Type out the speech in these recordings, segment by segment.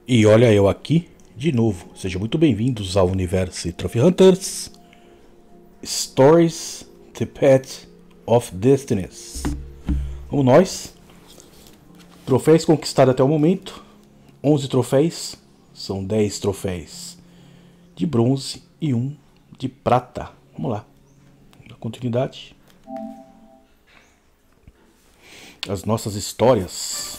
E olha eu aqui de novo. Sejam muito bem-vindos ao universo Trophy Hunters Stories The Path of Destinies. Vamos nós. Troféus conquistados até o momento: 11 troféus. São 10 troféus de bronze e 1 de prata. Vamos lá. Na continuidade, as nossas histórias.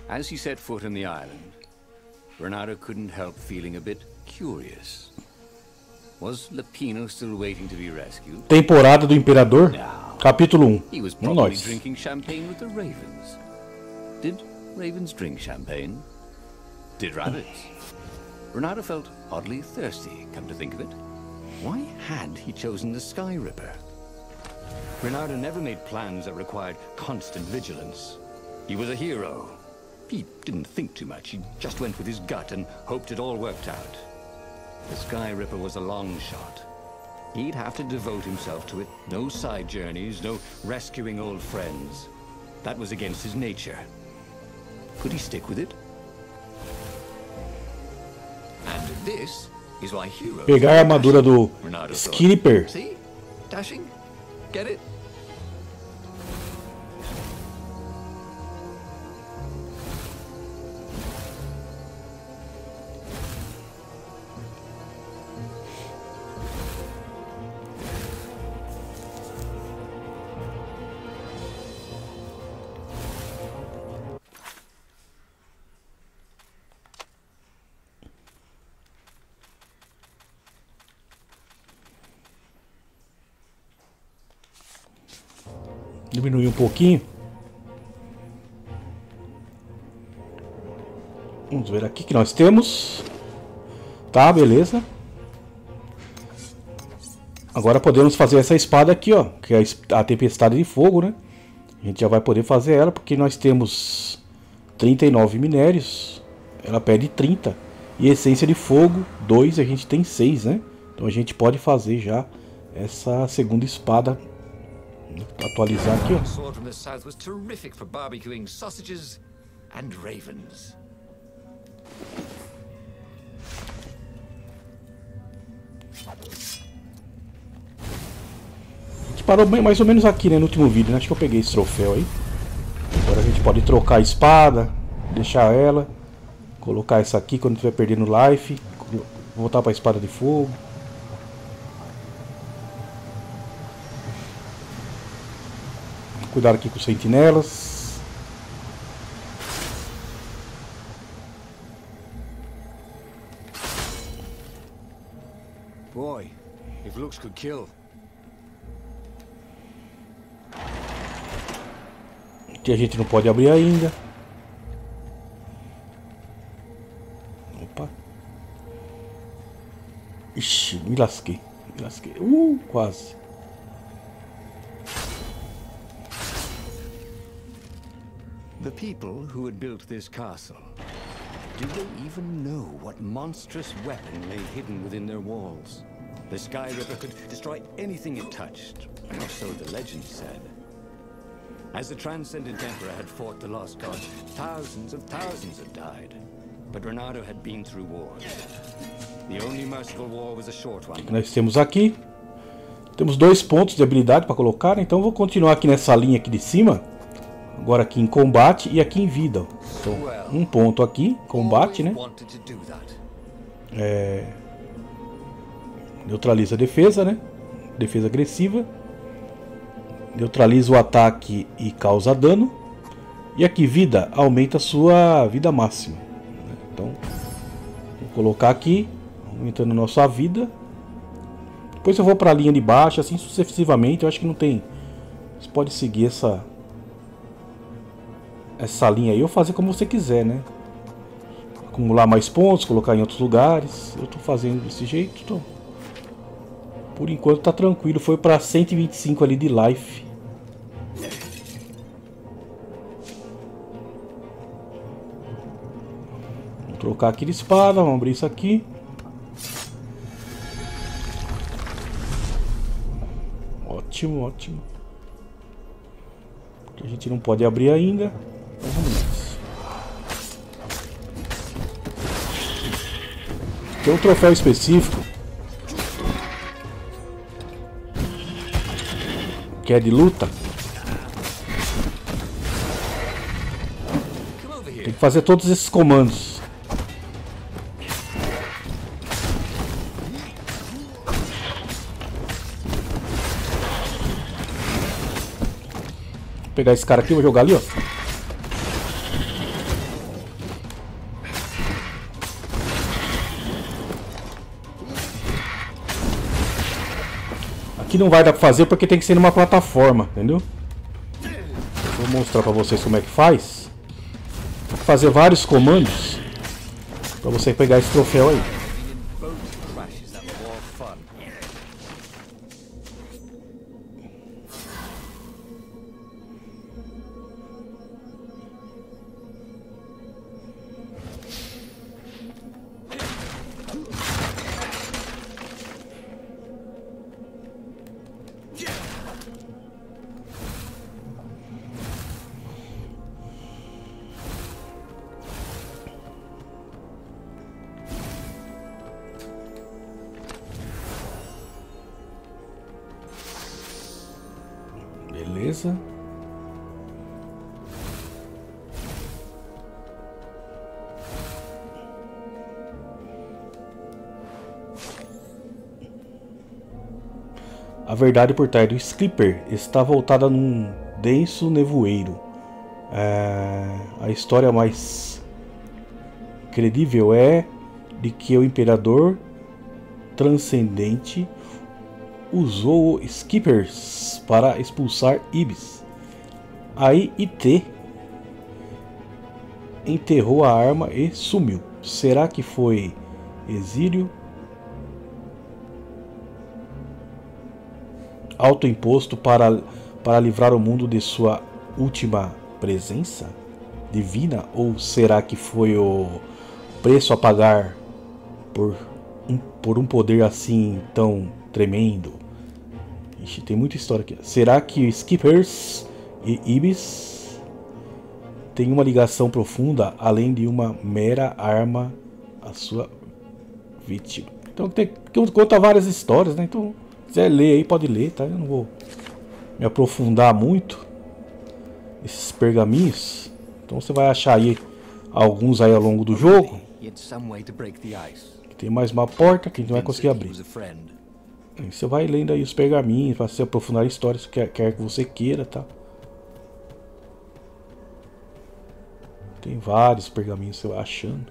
As he set foot on the island, Bernardo couldn't help feeling a bit curious. Was Lapino still waiting to be rescued? Temporada do Imperador, capítulo 1. He was probably drinking champagne with the ravens. Did ravens drink champagne? Did rabbits? Bernardo felt oddly thirsty, come to think of it. Why had he chosen the Sky Ripper? Bernardo never made plans that required constant vigilance. He was a hero. He didn't think too much. He just went with his gut and hoped it all worked out. The Sky Ripper was a long shot. He'd have to devote himself to it. No side journeys, no rescuing old friends. That was against his nature. Could he stick with it? And this is why heroes... Pegar a armadura do Skipper. See? Dashing? Get it? Diminuir um pouquinho. Vamos ver aqui que nós temos. Tá, beleza. Agora podemos fazer essa espada aqui, ó, que é a tempestade de fogo, né? A gente já vai poder fazer ela porque nós temos 39 minérios. Ela pede 30. E essência de fogo 2, a gente tem 6, né? Então a gente pode fazer já essa segunda espada. Atualizar aqui, ó. A gente parou mais ou menos aqui, né, no último vídeo, né? Acho que eu peguei esse troféu aí. Agora a gente pode trocar a espada, deixar ela, colocar essa aqui quando estiver perdendo life, voltar para a espada de fogo. Cuidado aqui com os sentinelas. Boy, if looks could kill. Que a gente não pode abrir ainda. Opa. Ixi, me lasquei. Me lasquei. Quase. The people who had built this castle, do they even know what monstrous weapon lay hidden within their walls? The Sky Ripper could destroy anything it touched, or so the legend said. As the Transcendent Emperor had fought the Lost God, thousands had died. But Bernardo had been through wars. The only merciful war was a short one. Nós temos aqui. Temos 2 pontos de habilidade para colocar, então vou continuar aqui nessa linha aqui de cima. Agora aqui em combate e aqui em vida. Então, um ponto aqui, combate, né? Neutraliza a defesa, né? Defesa agressiva. Neutraliza o ataque e causa dano. E aqui vida, aumenta a sua vida máxima. Então, vou colocar aqui, aumentando a nossa vida. Depois eu vou para a linha de baixo, assim sucessivamente. Eu acho que não tem... Você pode seguir essa linha aí ou fazer como você quiser, né? Acumular mais pontos, colocar em outros lugares. Eu tô fazendo desse jeito, tô. Por enquanto tá tranquilo. Foi pra 125 ali de life. Vou trocar aqui de espada, vamos abrir isso aqui. Ótimo, ótimo. A gente não pode abrir ainda. Então vamos nessa. Tem um troféu específico que é de luta. Tem que fazer todos esses comandos. Vou pegar esse cara aqui, vou jogar ali, ó. Aqui não vai dar pra fazer porque tem que ser numa plataforma, entendeu? Vou mostrar pra vocês como é que faz. Tem que fazer vários comandos pra você pegar esse troféu aí. Beleza. A verdade por trás do Skipper está voltada num denso nevoeiro. A história mais credível é de que o Imperador Transcendente usou Skippers para expulsar Ibis. Aí IT enterrou a arma e sumiu. Será que foi exílio autoimposto para livrar o mundo de sua última presença divina? Ou será que foi o preço a pagar por um poder assim tão tremendo? Ixi, tem muita história aqui. Será que Skippers e Ibis têm uma ligação profunda além de uma mera arma à sua vítima? Então conta várias histórias, né? Então, se quiser ler aí, pode ler, tá? Eu não vou me aprofundar muito nesses pergaminhos. Então você vai achar aí alguns aí ao longo do jogo. Tem mais uma porta que a gente não vai conseguir abrir. Aí você vai lendo aí os pergaminhos para se aprofundar em histórias que quer que você queira, tá? Tem vários pergaminhos você vai achando.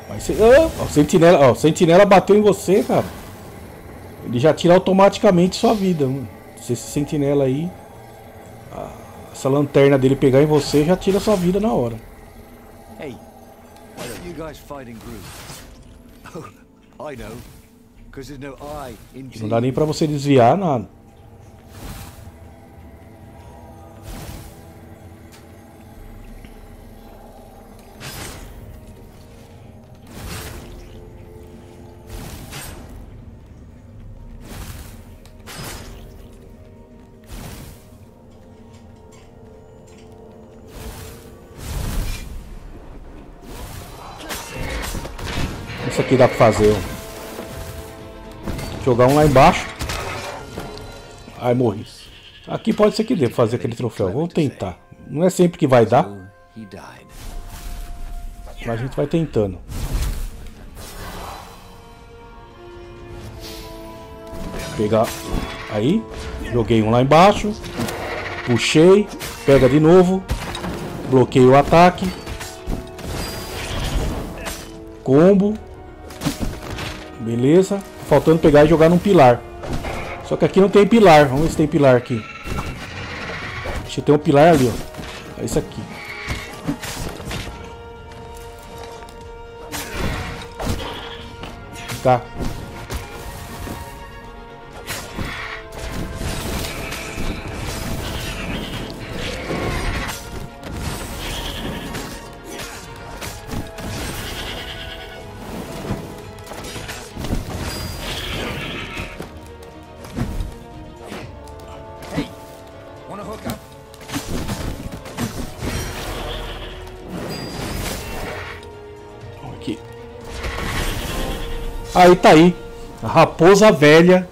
Mas você, o sentinela bateu em você, cara. Ele já tira automaticamente sua vida, mano. Se esse sentinela aí, essa lanterna dele pegar em você, já tira sua vida na hora. Hey, why don't you guys fight in groups? Oh, I know, because there's no I in team. Não dá nem pra você desviar nada. Isso aqui dá pra fazer, ó. Jogar um lá embaixo. Ai, morri. Aqui pode ser que dê pra fazer aquele troféu. Vamos tentar. Não é sempre que vai dar, mas a gente vai tentando. Pegar. Aí. Joguei um lá embaixo. Puxei. Pega de novo. Bloqueio o ataque. combo. Beleza. Faltando pegar e jogar num pilar. Só que aqui não tem pilar. Vamos ver se tem pilar aqui. Deixa eu ter um pilar ali, ó. É isso aqui. Tá. Aqui. Aí tá aí. A raposa velha.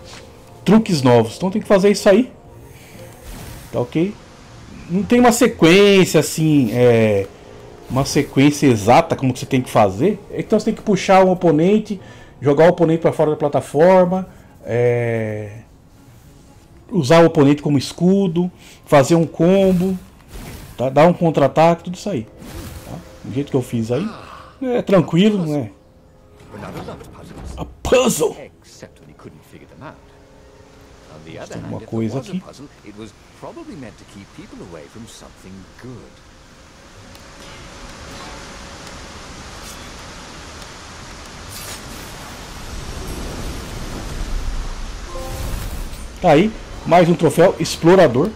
Truques novos. Então tem que fazer isso aí. Tá ok? Não tem uma sequência assim. Uma sequência exata como que você tem que fazer. Então você tem que puxar o oponente. Jogar o oponente para fora da plataforma. Usar o oponente como escudo. Fazer um combo. Tá? Dar um contra-ataque. Tudo isso aí. Tá? Do jeito que eu fiz aí. É tranquilo, não é? A puzzle! Tem alguma coisa aqui. Tá aí, mais um troféu explorador.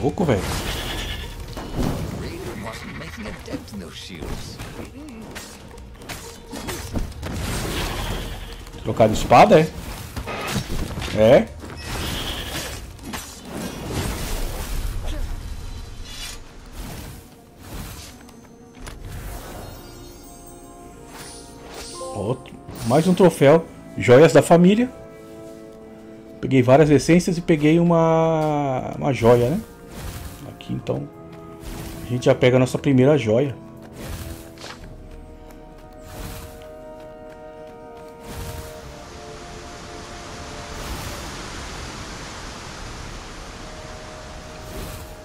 Louco, velho. Trocar de espada, é? É. Outro. Mais um troféu. Joias da família. Peguei várias essências e peguei uma joia, né? Aqui então a gente já pega a nossa primeira joia.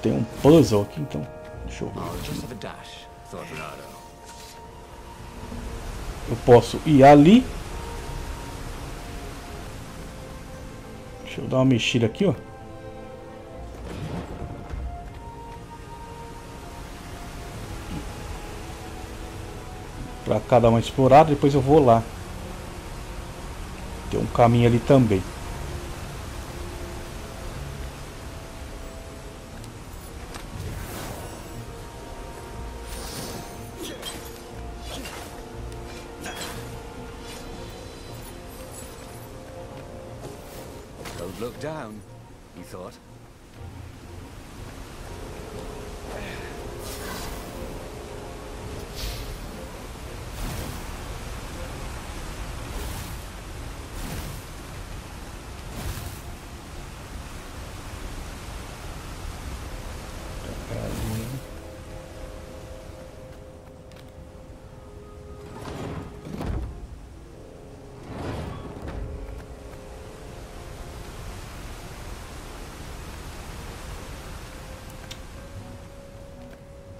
Tem um puzzle aqui então. Deixa eu ver. Eu posso ir ali. Deixa eu dar uma mexida aqui, ó. Pra cá dar uma explorada, depois eu vou lá. Tem um caminho ali também. Don't look down, he thought.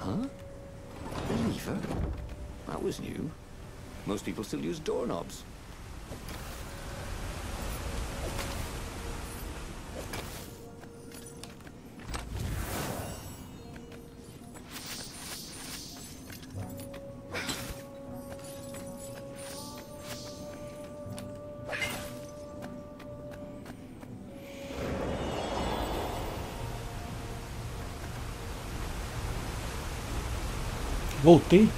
Huh? A lever? That was new. Most people still use doorknobs. Voltei.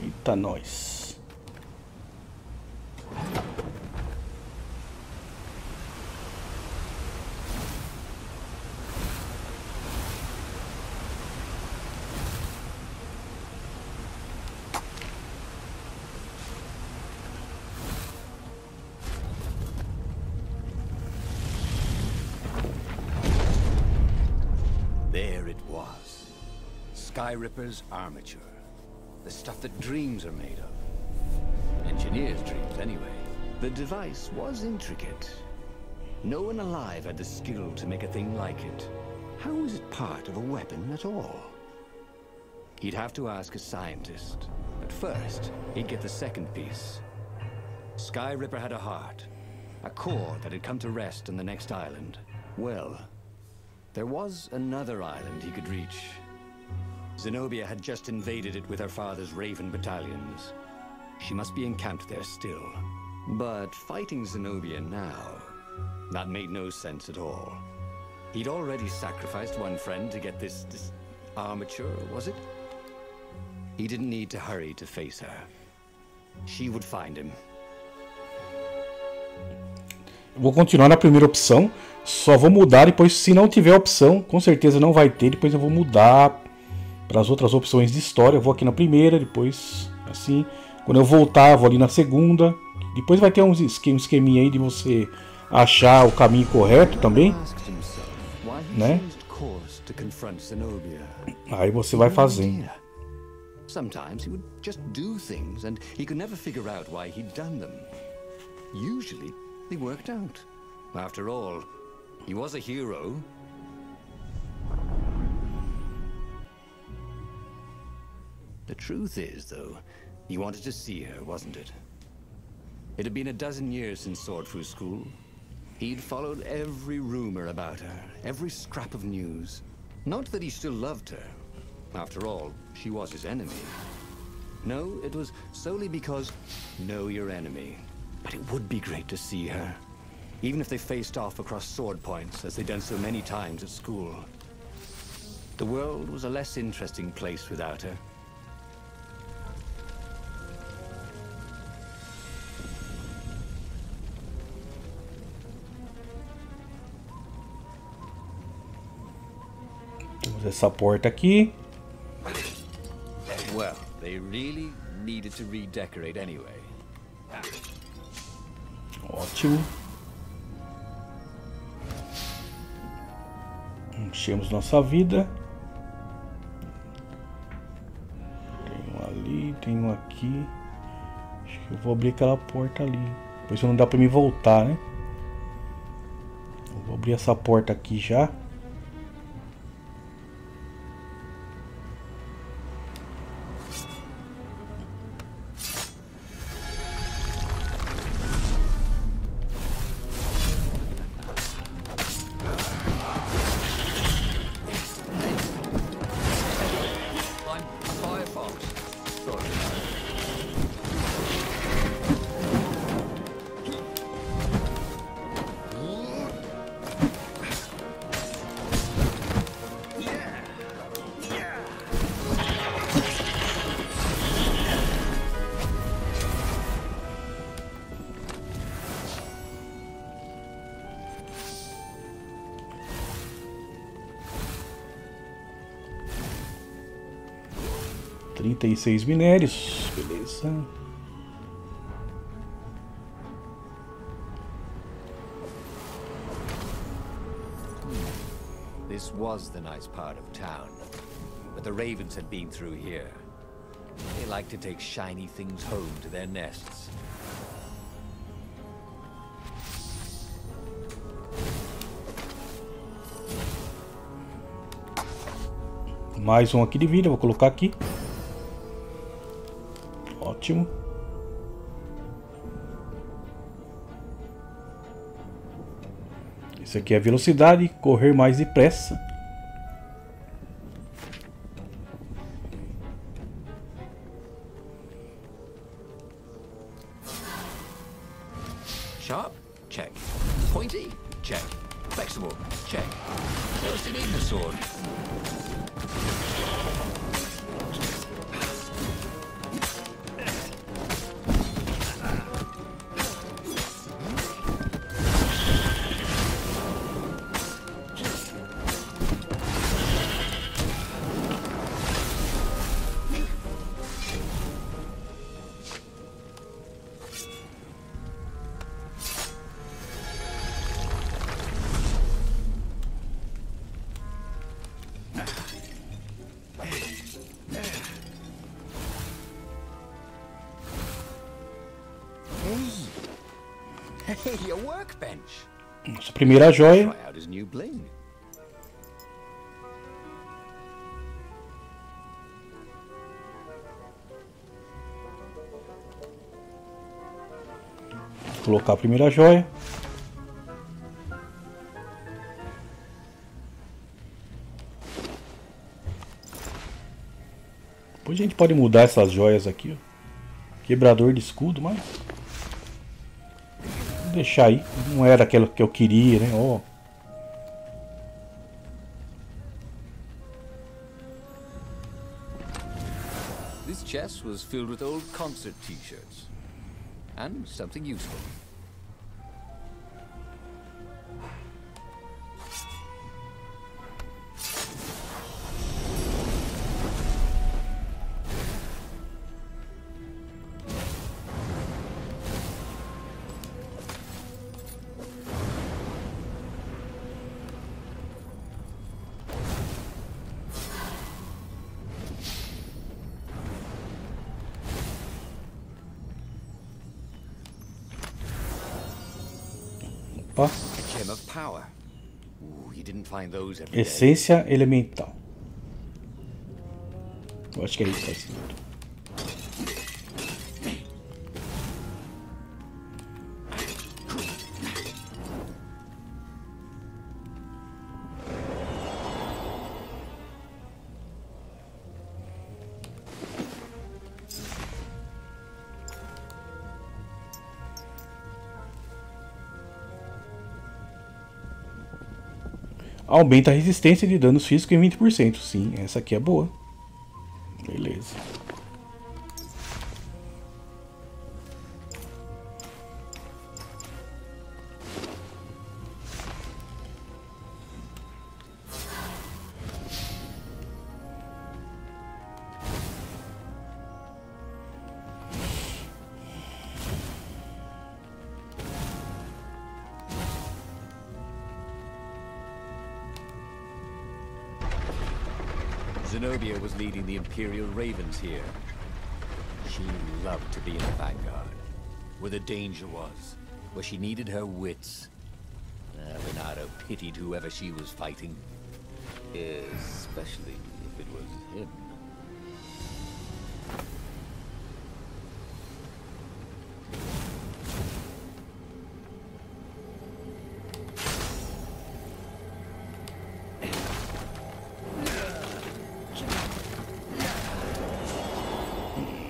Eita, nós. Skyripper's armature. The stuff that dreams are made of. Engineers' dreams, anyway. The device was intricate. No one alive had the skill to make a thing like it. How was it part of a weapon at all? He'd have to ask a scientist. But first, he'd get the second piece. Skyripper had a heart. A core that had come to rest on the next island. Well, there was another island he could reach. Zenobia had just invaded it with her father's Raven battalions. She must be encamped there still. But fighting Zenobia now, that made no sense at all. He'd already sacrificed one friend to get this armature, was it? He didn't need to hurry to face her. She would find him. Vou continuar na primeira opção. Só vou mudar depois, se não tiver opção, com certeza não vai ter. Depois eu vou mudar para as outras opções de história. Eu vou aqui na primeira, depois assim. Quando eu voltar, eu vou ali na segunda. Depois vai ter um esqueminha aí de você achar o caminho correto também, né? Aí você vai fazendo. Sometimes he would just do things and he could never figure out why he'd done them. Usually they worked out. After all, he was a hero. The truth is, though, he wanted to see her, wasn't it? It had been a dozen years since Swordfu School. He'd followed every rumor about her, every scrap of news. Not that he still loved her. After all, she was his enemy. No, it was solely because know your enemy. But it would be great to see her. Even if they faced off across sword points, as they'd done so many times at school. The world was a less interesting place without her. Temos essa porta aqui. Well, they really needed to redecorate anyway. Ótimo. Enchemos nossa vida. Tem um ali, tem um aqui. Acho que eu vou abrir aquela porta ali. Depois não dá pra me voltar, né? Eu vou abrir essa porta aqui já. Seis minérios, beleza. This was the nice part of town, but the ravens had been through here. They like to take shiny things home to their nests. Mais um aqui de vida, vou colocar aqui. Ótimo. Isso aqui é velocidade, correr mais depressa. Sharp? Check. Pointy? Check. Flexible? Check. What else do you need in a sword? Hey, a workbench. Nossa primeira joia. Try out his new bling. Colocar a primeira joia. Depois a gente pode mudar essas joias aqui, ó. Quebrador de escudo, mas vou deixar aí. Não era aquela que eu queria, né? Ó. This chest was filled with old concert t-shirts and something useful. Opa. A gem of power. Ooh, you didn't find those every day. Essência elemental. Eu acho que é isso que tá escrito. Aumenta a resistência de danos físicos em 20%. Sim, essa aqui é boa. Beleza. Zenobia was leading the Imperial Ravens here. She loved to be in the vanguard, where the danger was, where she needed her wits. Renato pitied whoever she was fighting, especially if it was him.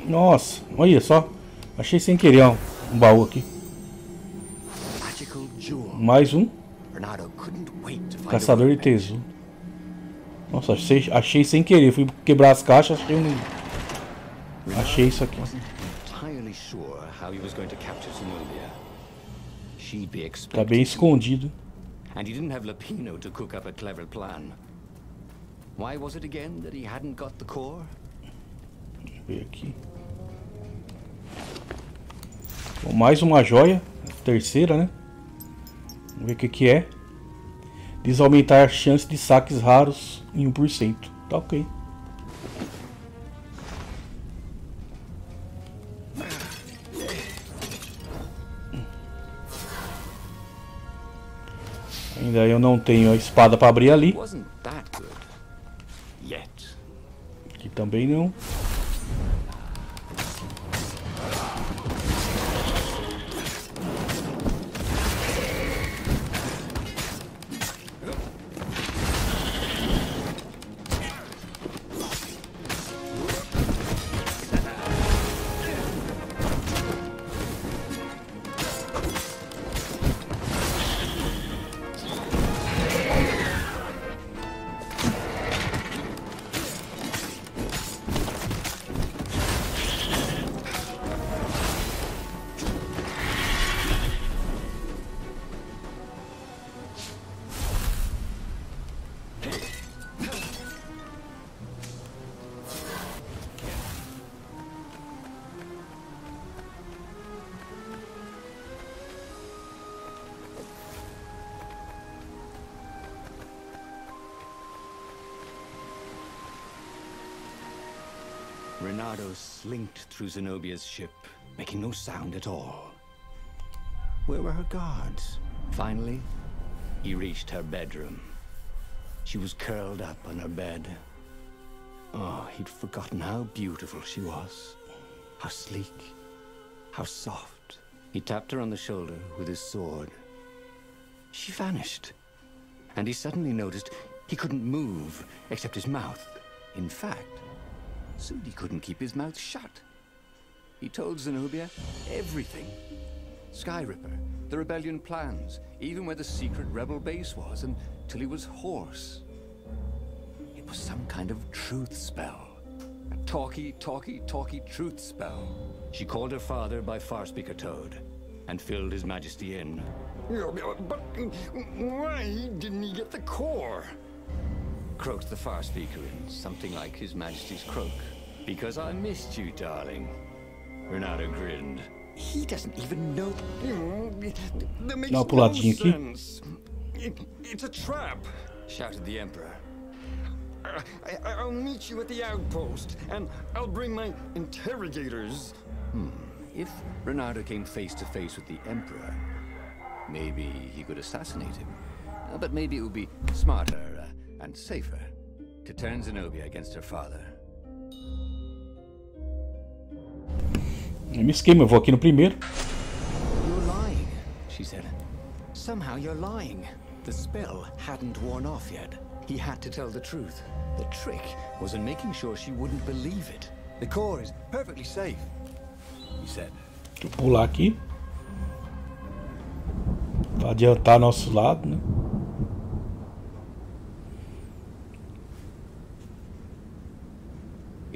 Nossa, olha só. Achei sem querer um baú aqui. Mais um. Caçador de tesouro. Nossa, achei sem querer. Fui quebrar as caixas, achei isso aqui. Tá bem escondido. And he didn't have Lapino to cook up a clever plan. Why was it again that he hadn't got the core? Deixa eu ver aqui. Bom, mais uma joia, terceira, né? Vamos ver o que que é. Diz aumentar a chance de saques raros em 1%. Tá ok. Ainda eu não tenho a espada para abrir ali. Aqui também não. Renato slinked through Zenobia's ship, making no sound at all. Where were her guards? Finally, he reached her bedroom. She was curled up on her bed. Oh, he'd forgotten how beautiful she was. How sleek. How soft. He tapped her on the shoulder with his sword. She vanished. And he suddenly noticed he couldn't move except his mouth. In fact, soon he couldn't keep his mouth shut. He told Zenobia everything. Skyripper, the rebellion plans, even where the secret rebel base was, until he was hoarse. It was some kind of truth spell. A talky truth spell. She called her father by Farspeaker Toad and filled His Majesty in. But why didn't he get the core? Croaked the Farspeaker in something like His Majesty's croak. Because I missed you, darling. Renato grinned. He doesn't even know. That makes Dá uma puladinha no aqui. sense. It's a trap. Shouted the Emperor. I'll meet you at the outpost, and I'll bring my interrogators. If Renato came face to face with the Emperor, maybe he could assassinate him. But maybe it would be smarter and safer to turn Zenobia against her father. Eu me esquema, eu vou aqui no primeiro. You're lying, she said. Somehow you're lying. The spell hadn't worn off yet. He had to tell the truth. The trick was in making sure she wouldn't believe it. The core is perfectly safe, he said. Deixa eu pular aqui. Pra adiantar nosso lado, né?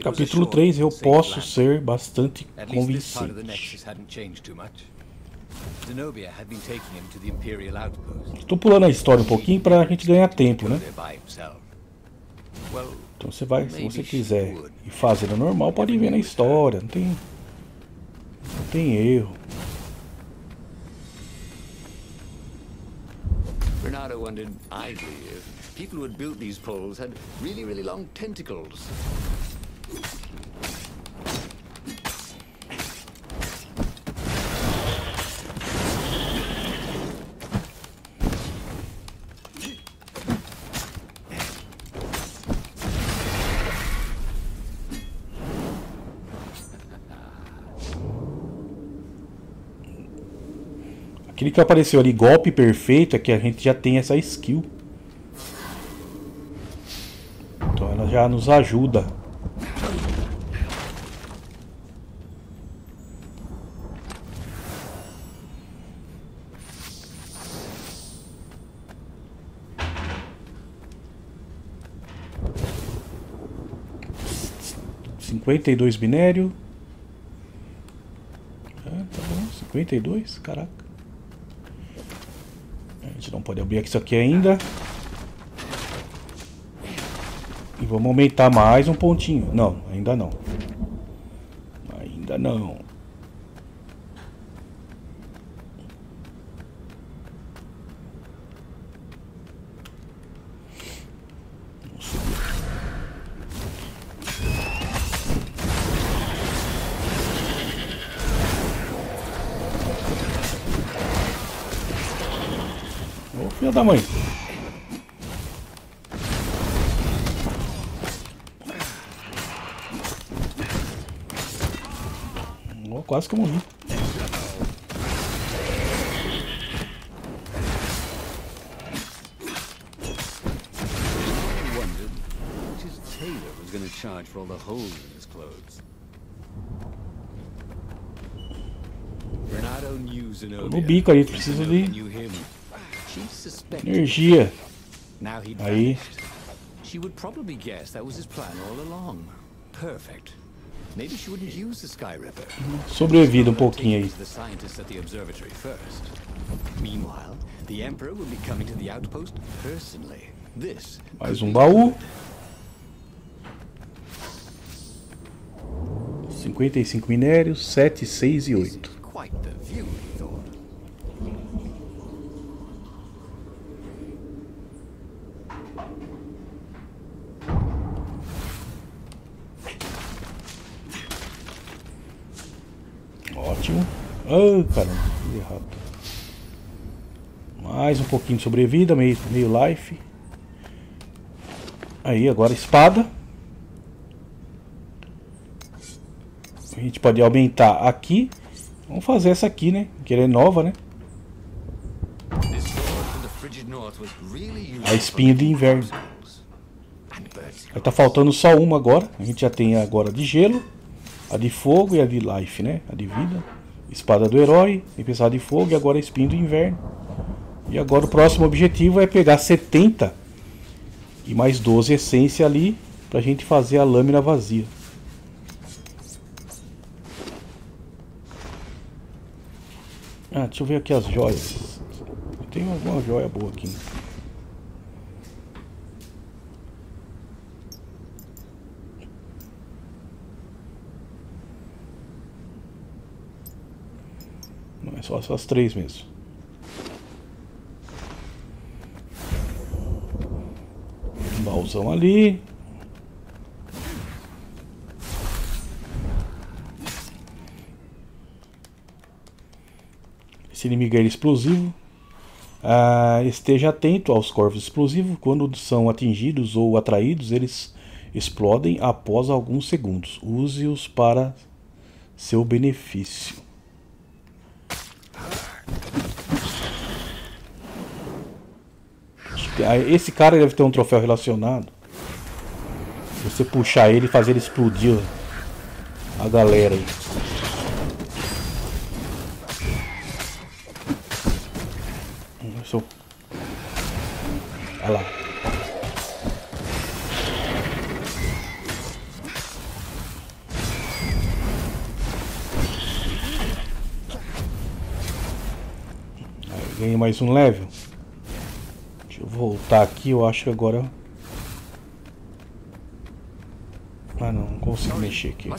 Capítulo 3, eu posso ser bastante convincente. Estou pulando a história um pouquinho pra gente ganhar tempo, né? Então você vai, se você quiser ir fazendo normal, pode ir vendo a história, não tem erro. Renato wondered idly if people who had built these poles had really long tentacles. Aquele que apareceu ali, golpe perfeito, é que a gente já tem essa skill. Então ela já nos ajuda. $52 minério. Tá bom, 52, caraca. A gente não pode abrir isso aqui ainda. E vamos aumentar mais um pontinho. Não, ainda não. Ainda não. Vamos subir. Ô, filho da mãe. Oh, quase que eu morri. Wondered which his tailor was going to charge for all the holes in his clothes. Renato knew Zenobia. No bico aí, precisa de energia. Aí. She would probably guess that was his plan all along. Perfect. Maybe she wouldn't use the Skyripper. Sobrevida um pouquinho aí. The scientists at the observatory first. Meanwhile, the Emperor will be coming to the outpost personally. This. Mais um baú. 55 minérios, 7, 6 e 8. Quite the view, he thought. Ótimo. Ah, caramba, fiz errado. Mais um pouquinho de sobrevida, meio life. Aí, agora espada. A gente pode aumentar aqui. Vamos fazer essa aqui, né? Que ela é nova, né? A espinha de inverno. Aí tá faltando só uma agora. A gente já tem agora de gelo, a de fogo e a de life, né? A de vida. Espada do herói, tempestade de fogo e agora a espinha do inverno. E agora o próximo objetivo é pegar 70 e mais 12 essência ali pra gente fazer a lâmina vazia. Ah, deixa eu ver aqui as joias. Tem alguma joia boa aqui, né? Não é só essas 3 mesmo. Um baúzão ali. Esse inimigo é explosivo. Esteja atento aos corvos explosivos. Quando são atingidos ou atraídos, eles explodem após alguns segundos. Use-os para seu benefício. Esse cara deve ter um troféu relacionado. Se você puxar ele e fazer ele explodir a galera aí. Olha lá. Aí, ganhei mais um level. Deixa eu voltar aqui, eu acho que agora... Ah não consigo mexer aqui.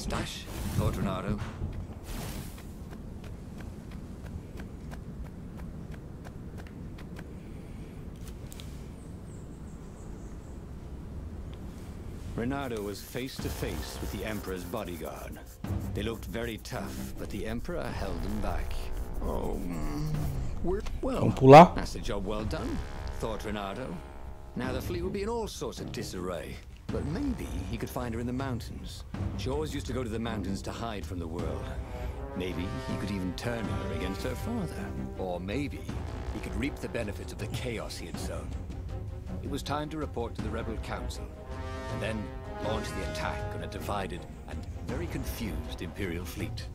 Reynardo was face to face with the Emperor's bodyguard. They looked very tough, but the Emperor held them back. Oh, Vamos pular. That's a job well done, thought Reynardo. Now the fleet will be in all sorts of disarray. But maybe he could find her in the mountains. She always used to go to the mountains to hide from the world. Maybe he could even turn her against her father. Or maybe he could reap the benefits of the chaos he had sown. It was time to report to the Rebel Council, and then launch the attack on a divided and very confused Imperial fleet.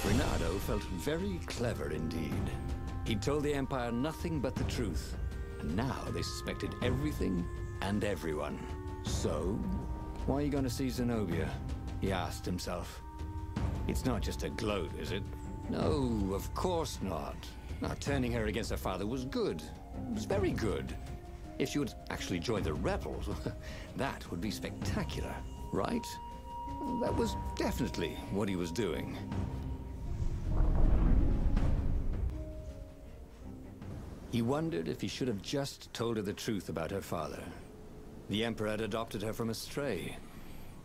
Reynardo felt very clever indeed. He'd told the Empire nothing but the truth, and now they suspected everything and everyone. So, why are you going to see Zenobia? He asked himself. It's not just a gloat, is it? No, of course not. Not turning her against her father was good. It was very good. If she would actually join the rebels, that would be spectacular, right? That was definitely what he was doing. He wondered if he should have just told her the truth about her father. The Emperor had adopted her from a stray.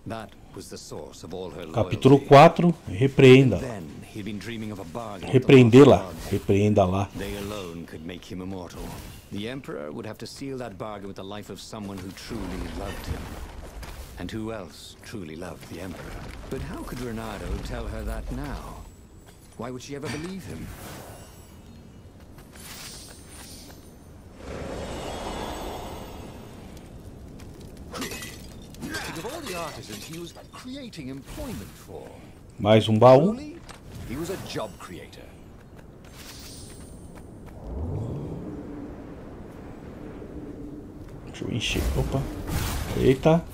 That was the source of all her loyalty. Capítulo 4, repreenda. Then he'd been dreaming of a bargain. Repreendê-la. Repreenda-la. They alone could make him immortal. The Emperor would have to seal that bargain with the life of someone who truly loved him. And who else truly loved the Emperor? But how could Reynardo tell her that now? Why would she ever believe him? Think of all the artisans he was creating employment for. Mais um baú. Truly, he was a job creator. Deixa eu encher. Opa. Eita.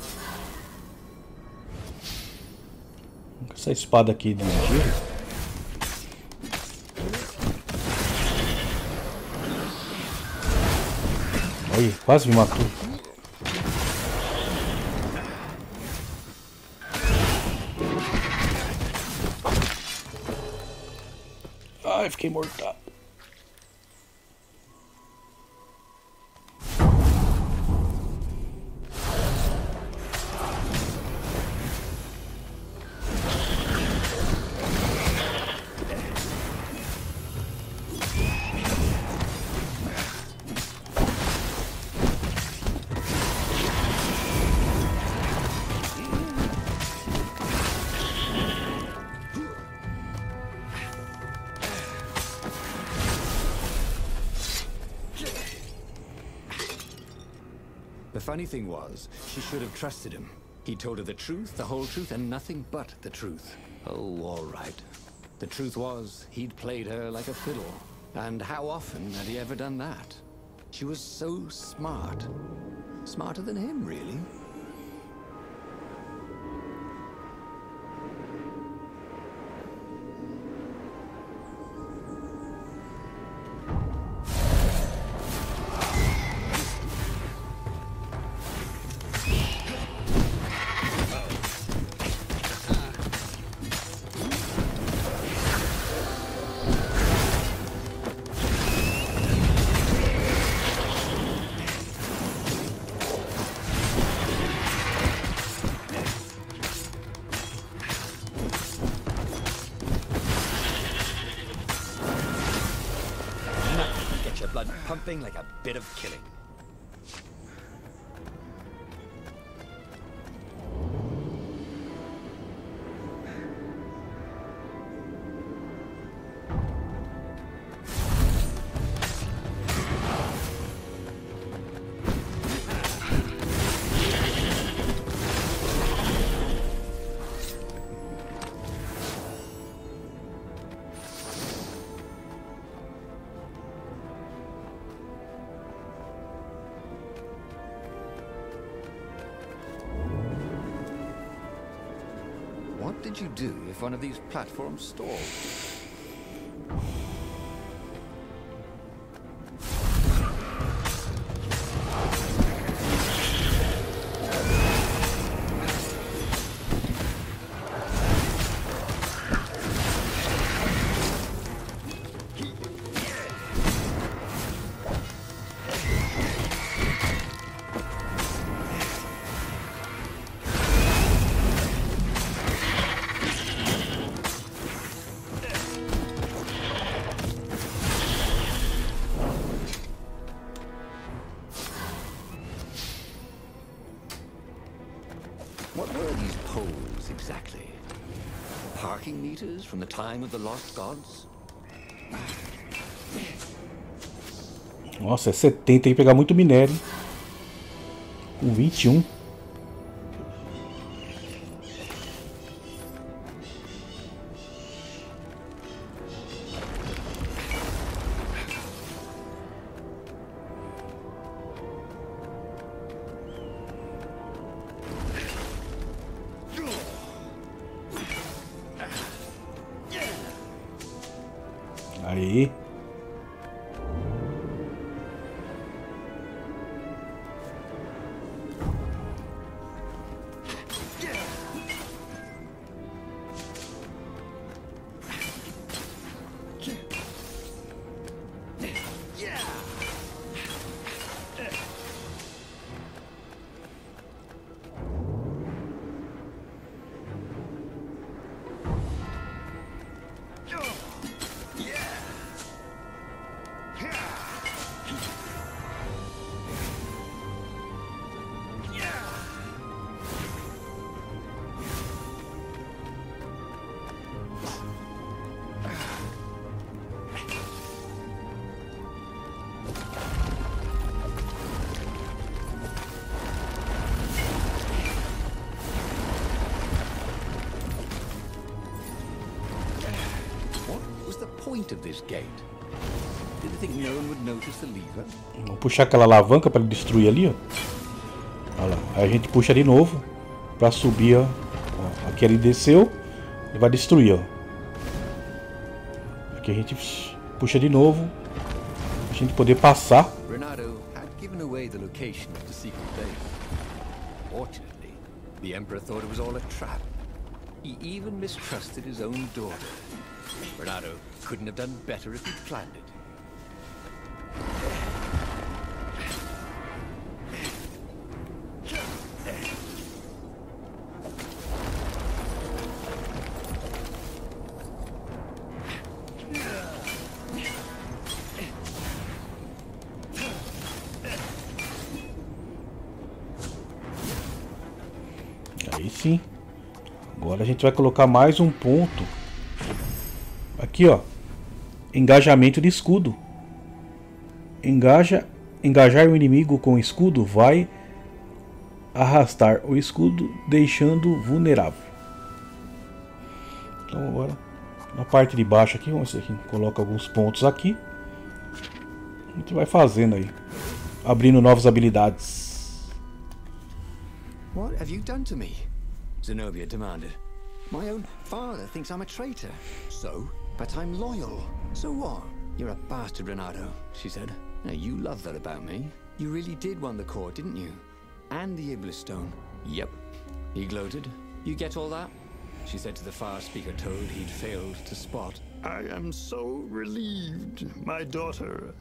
Essa espada aqui de giro. Olha, quase me matou. Ai, fiquei mortal. The funny thing was, she should have trusted him. He told her the truth, the whole truth, and nothing but the truth. Oh, all right. The truth was, he'd played her like a fiddle. And how often had he ever done that? She was so smart. Smarter than him, really. Blood pumping like a bit of killing. What did you do if one of these platforms stalled? What were these poles exactly? Parking meters from the time of the lost gods? Nossa, é 70, tem que pegar muito minério. Com 21. Aí. Point of this gate? Did you think no one would notice the lever? Vamos puxar aquela alavanca para ele destruir ali, ó. Olha lá. Aí a gente puxa de novo para subir, ó. Aqui ele desceu, ele vai destruir, ó. Aqui a gente puxa de novo, a gente poder passar. Renato had given away the location of the secret base. Fortunately, the Emperor thought it was all a trap. He even mistrusted his own daughter. Renato couldn't have done better if he'd planned it. Aí sim. Agora a gente vai colocar mais um ponto. Aqui, ó. Engajamento de escudo. Engajar o inimigo com escudo vai arrastar o escudo, deixando vulnerável. Então agora, na parte de baixo aqui, vamos ver aqui, coloca alguns pontos aqui. A gente vai fazendo aí, abrindo novas habilidades. What have you done to me? Zenobia demanded. My own father thinks I'm a traitor. So? But I'm loyal. So what? You're a bastard, Renato, she said. Now, you love that about me. You really did want the core, didn't you? And the Iblis stone. Yep. He gloated. You get all that? She said to the far speaker toad he'd failed to spot. I am so relieved, my daughter,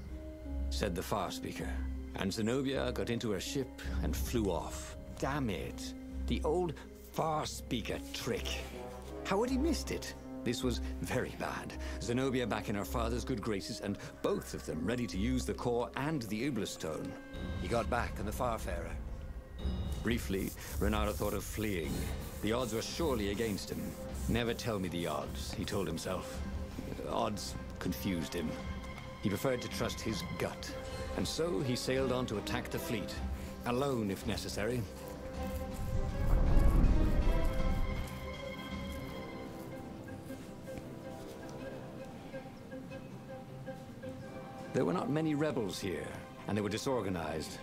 said the far speaker. And Zenobia got into her ship and flew off. Damn it. The old far speaker trick. How had he missed it? This was very bad. Zenobia back in her father's good graces, and both of them ready to use the core and the Iblis stone. He got back on the Farfarer. Briefly, Renato thought of fleeing. The odds were surely against him. Never tell me the odds, he told himself. Odds confused him. He preferred to trust his gut. And so he sailed on to attack the fleet. Alone, if necessary. There were not many rebels here, and they were disorganized.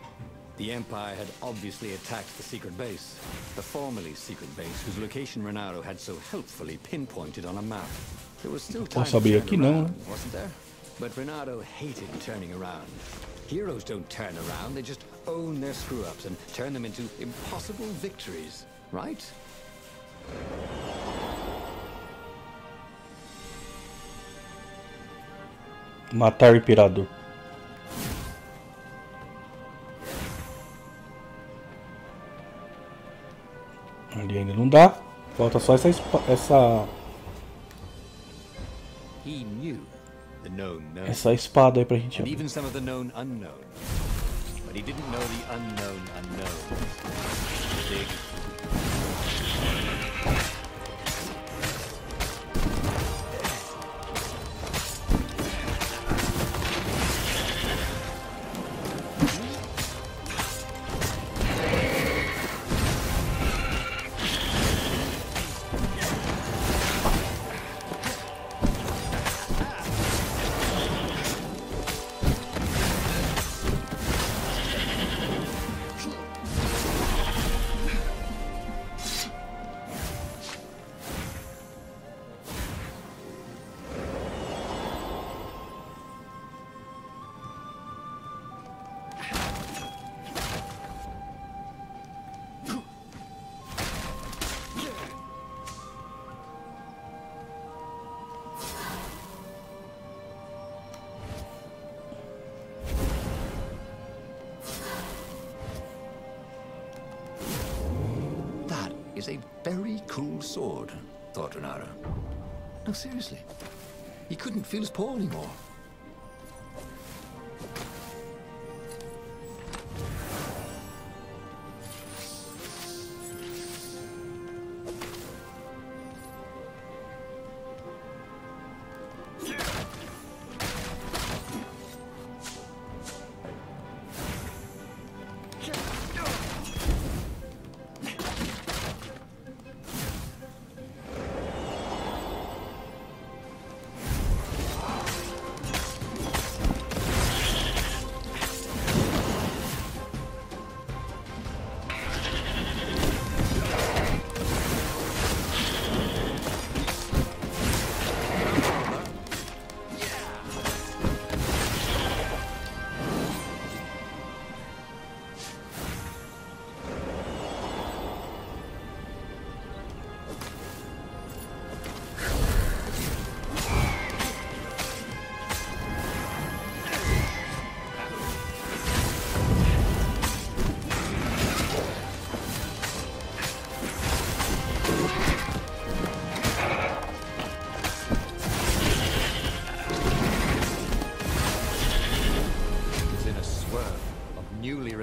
The Empire had obviously attacked the secret base, the formerly secret base whose location Renato had so helpfully pinpointed on a map. There was still time to turn around, wasn't there? But Renato hated turning around. Heroes don't turn around, they just own their screw-ups and turn them into impossible victories, right? Matar o Imperador. Ali ainda não dá. Falta só essa espada aí pra gente abrir. Even some of the known unknown. But he didn't know the unknown unknown. Big. Is a very cool sword, thought Renato. No, seriously. He couldn't feel his paw anymore.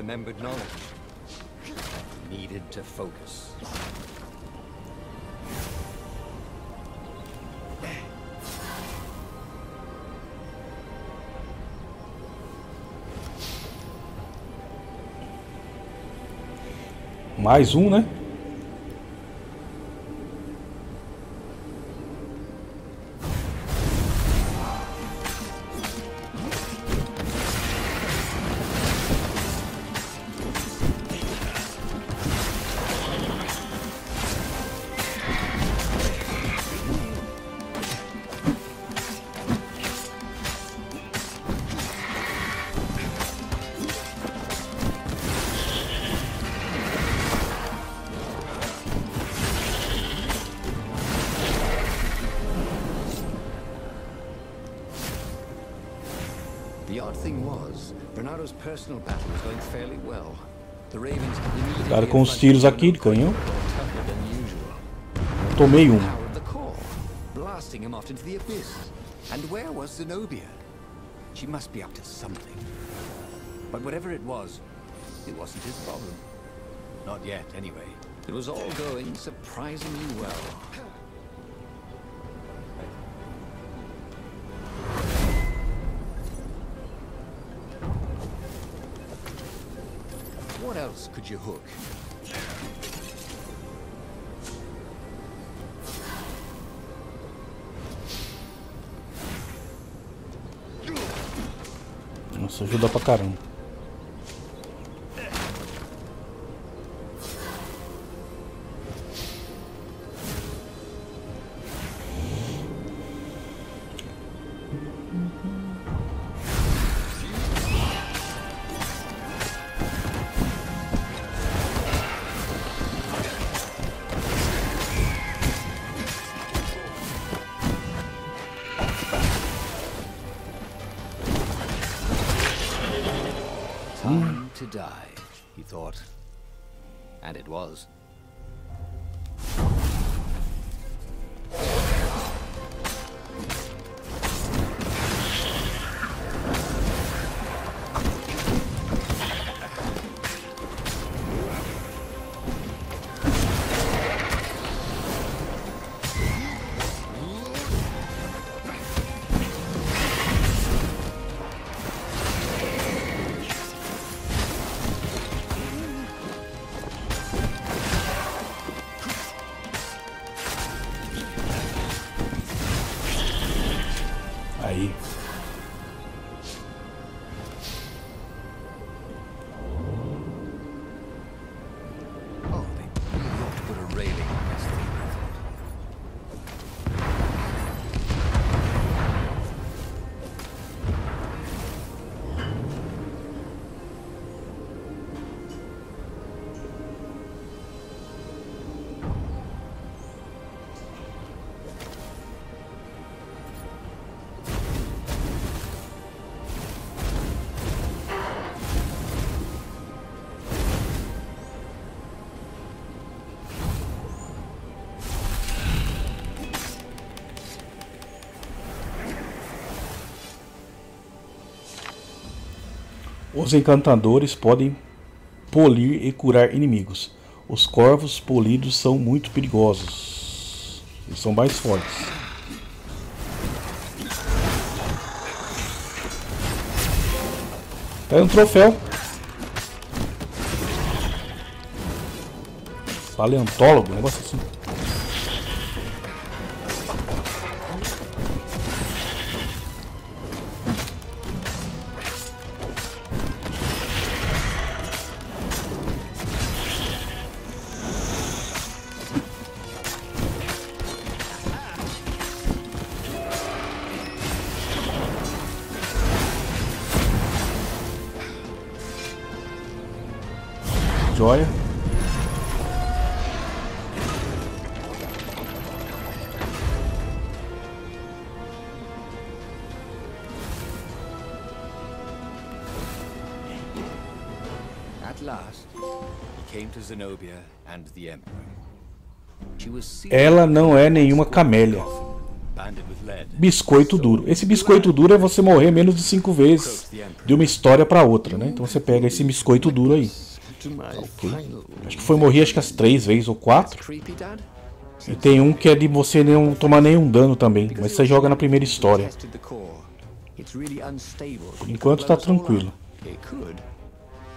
Remembered knowledge. Needed to focus. Mais um, né? The odd thing was, Bernardo's personal battle was going fairly well. The Ravens immediately Cara, com os tiros aqui, ele ganhou. Tomei um. Blasting him off into the abyss. And where was Zenobia? She must be up to something. But whatever it wasn't his problem. Not yet, anyway. It was all going surprisingly well. What else could you hook? Nossa, ajuda pra caramba. Time to die, he thought. And it was. Aí. Oh, they really ought to put a railing on this thing, I thought. Os encantadores podem polir e curar inimigos. Os corvos polidos são muito perigosos. Eles são mais fortes. Pega um troféu. Paleontólogo, um negócio assim. Joia. At last, he came to Zenobia and the Emperor. She was sealed Ela não é nenhuma camélia. banded with lead. Biscoito duro. Esse biscoito duro é você morrer menos de 5 vezes de uma história para outra, né? Então você pega esse biscoito duro aí. Ok. Acho que foi morrer acho que as 3 vezes ou 4. Creepy, Dad? E tem um que é de você não tomar nenhum dano também. Mas você joga na primeira história. Tested the core. It's really unstable. Por enquanto tá tranquilo. It could.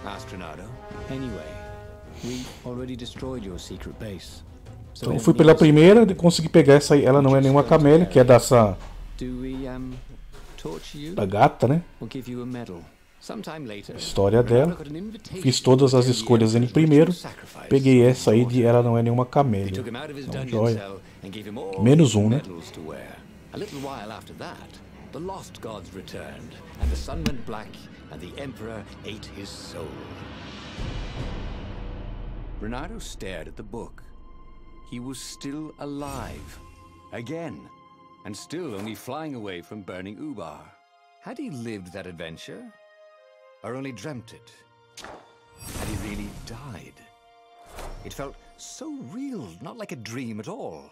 Ask Renato. Anyway, We already destroyed your secret base. So Então eu fui pela primeira e consegui pegar essa aí. Ela não é nenhuma camélia, que é dessa... do we torture you? da gata, né? Or give you a medal? Sometime later, História dela. Fiz todas as escolhas em primeiro. Peguei essa aí de ela não é nenhuma camélia. Então, joia. Menos um, né? A little while after that, the lost gods returned, and the sun went black, and the emperor ate his soul. Renato stared at the book. He was still alive. Again. And still only flying away from burning Ubar. Had he lived that adventure? Or only dreamt it? Had he really died? It felt so real, not like a dream at all.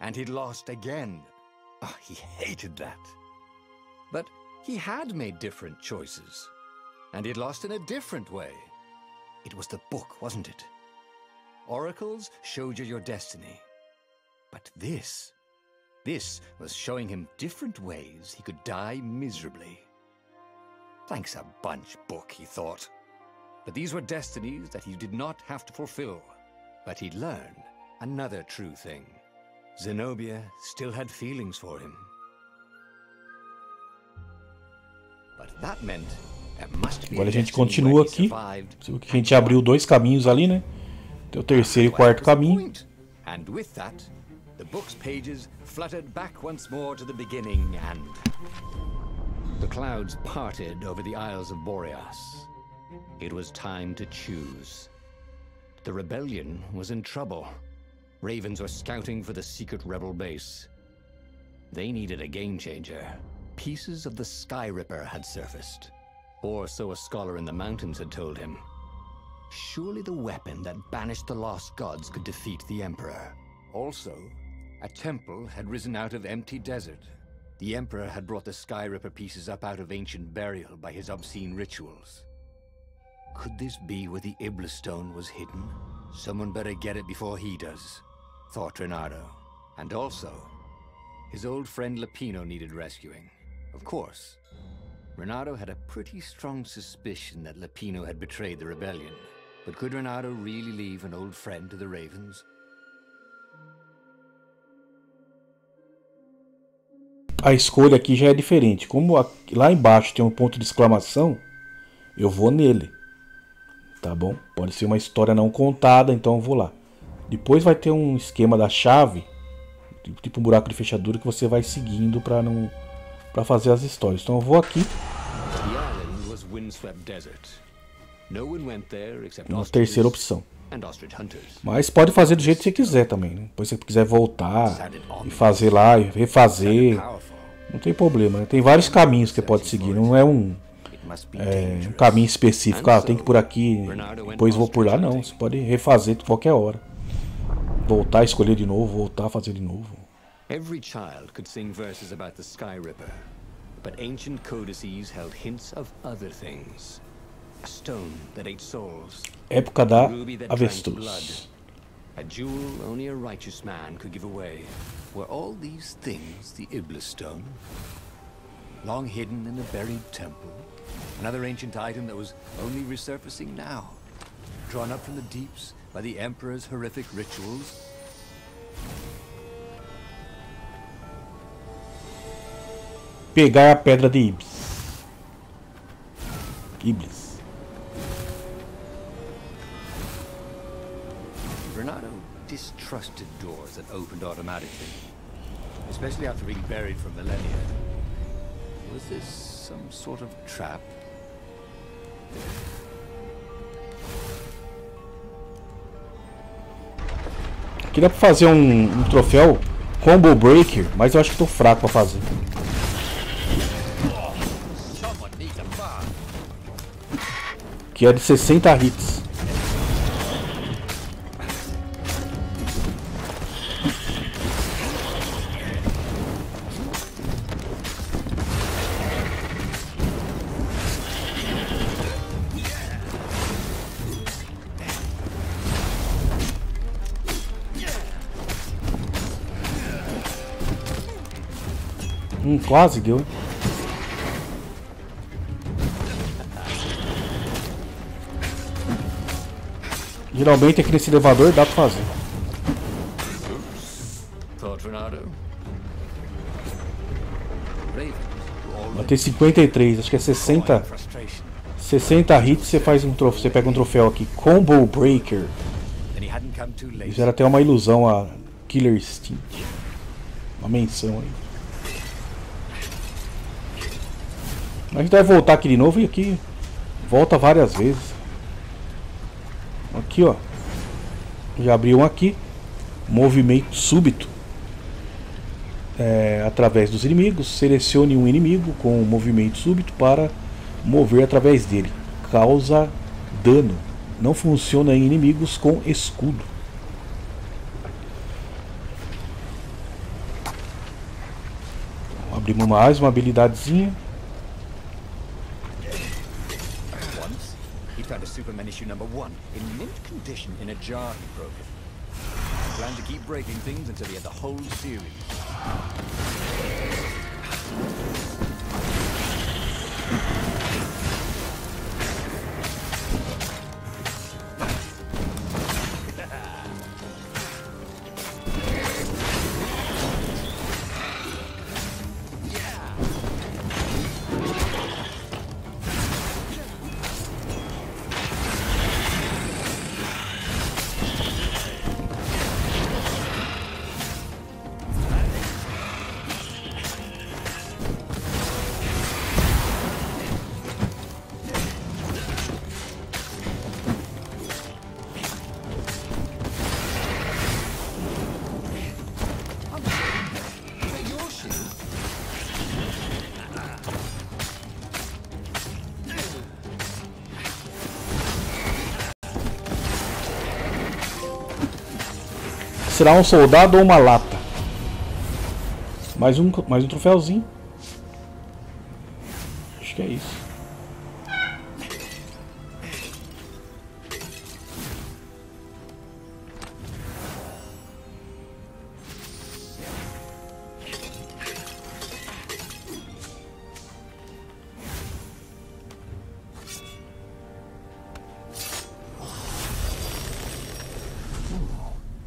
And he'd lost again. Oh, he hated that. But he had made different choices. And he'd lost in a different way. It was the book, wasn't it? Oracles showed you your destiny. But this was showing him different ways he could die miserably. Thanks a bunch, book, he thought. But these were destinies that he did not have to fulfill. But he'd learn another true thing. Zenobia still had feelings for him. But that meant there must be Agora a gente continua aqui. A gente abriu 2 caminhos ali, né? Tem o terceiro e o quarto caminho. And with that, the book's pages fluttered back once more to the beginning, and the clouds parted over the Isles of Boreas. It was time to choose. The rebellion was in trouble. Ravens were scouting for the secret rebel base. They needed a game changer. Pieces of the Sky Ripper had surfaced, or so a scholar in the mountains had told him. Surely the weapon that banished the lost gods could defeat the Emperor. Also, a temple had risen out of empty desert. The Emperor had brought the Sky Ripper pieces up out of ancient burial by his obscene rituals. Could this be where the Iblis stone was hidden? Someone better get it before he does, thought Renato. And also, his old friend Lapino needed rescuing. Of course, Renato had a pretty strong suspicion that Lapino had betrayed the rebellion. But could Renato really leave an old friend to the Ravens? A escolha aqui já é diferente. Como lá embaixo tem um ponto de exclamação, eu vou nele. Tá bom? Pode ser uma história não contada, então eu vou lá. Depois vai ter um esquema da chave, tipo um buraco de fechadura, que você vai seguindo para fazer as histórias. Então eu vou aqui. Na terceira opção. Mas pode fazer do jeito que você quiser também, né? Depois se você quiser voltar e fazer lá, e refazer, não tem problema, né? Tem vários caminhos que você pode seguir, não é um caminho específico. Ah, tem que ir por aqui, depois vou por lá. Não, você pode refazer de qualquer hora. Voltar, escolher de novo, voltar, fazer de novo. Every child could sing verses about the Sky Ripper, but ancient codices held hints of other things. A stone that ate souls. Época da avestruz. A jewel only a righteous man could give away. Were all these things the Iblis stone? Long hidden in a buried temple? Another ancient item that was only resurfacing now? Drawn up from the deeps by the Emperor's horrific rituals? Pegar a pedra de Iblis. Renato distrusted doors that opened automatically, especially after being buried for millennia. Was this some sort of trap? Aqui dá pra fazer um troféu Combo Breaker, mas eu acho que tô fraco pra fazer. Que é de 60 hits. Quase deu. Geralmente aqui nesse elevador dá pra fazer. Thought, Renato? Vai ter 53, acho que é 60. 60 hits, você faz um troféu, você pega um troféu aqui, Combo Breaker. Isso era até uma ilusão a Killer Instinct. Uma menção aí. A gente vai voltar aqui de novo e aqui volta várias vezes. Aqui ó, já abriu um aqui. Movimento súbito. Através dos inimigos. Selecione um inimigo com um movimento súbito para mover através dele. Causa dano. Não funciona em inimigos com escudo. Abrimos mais uma habilidadezinha. Once, he found a Superman issue number 1 in mint condition in a jar he broke it. He planned to keep breaking things until he had the whole series. Será um soldado ou uma lata? Mais um troféuzinho. Acho que é isso.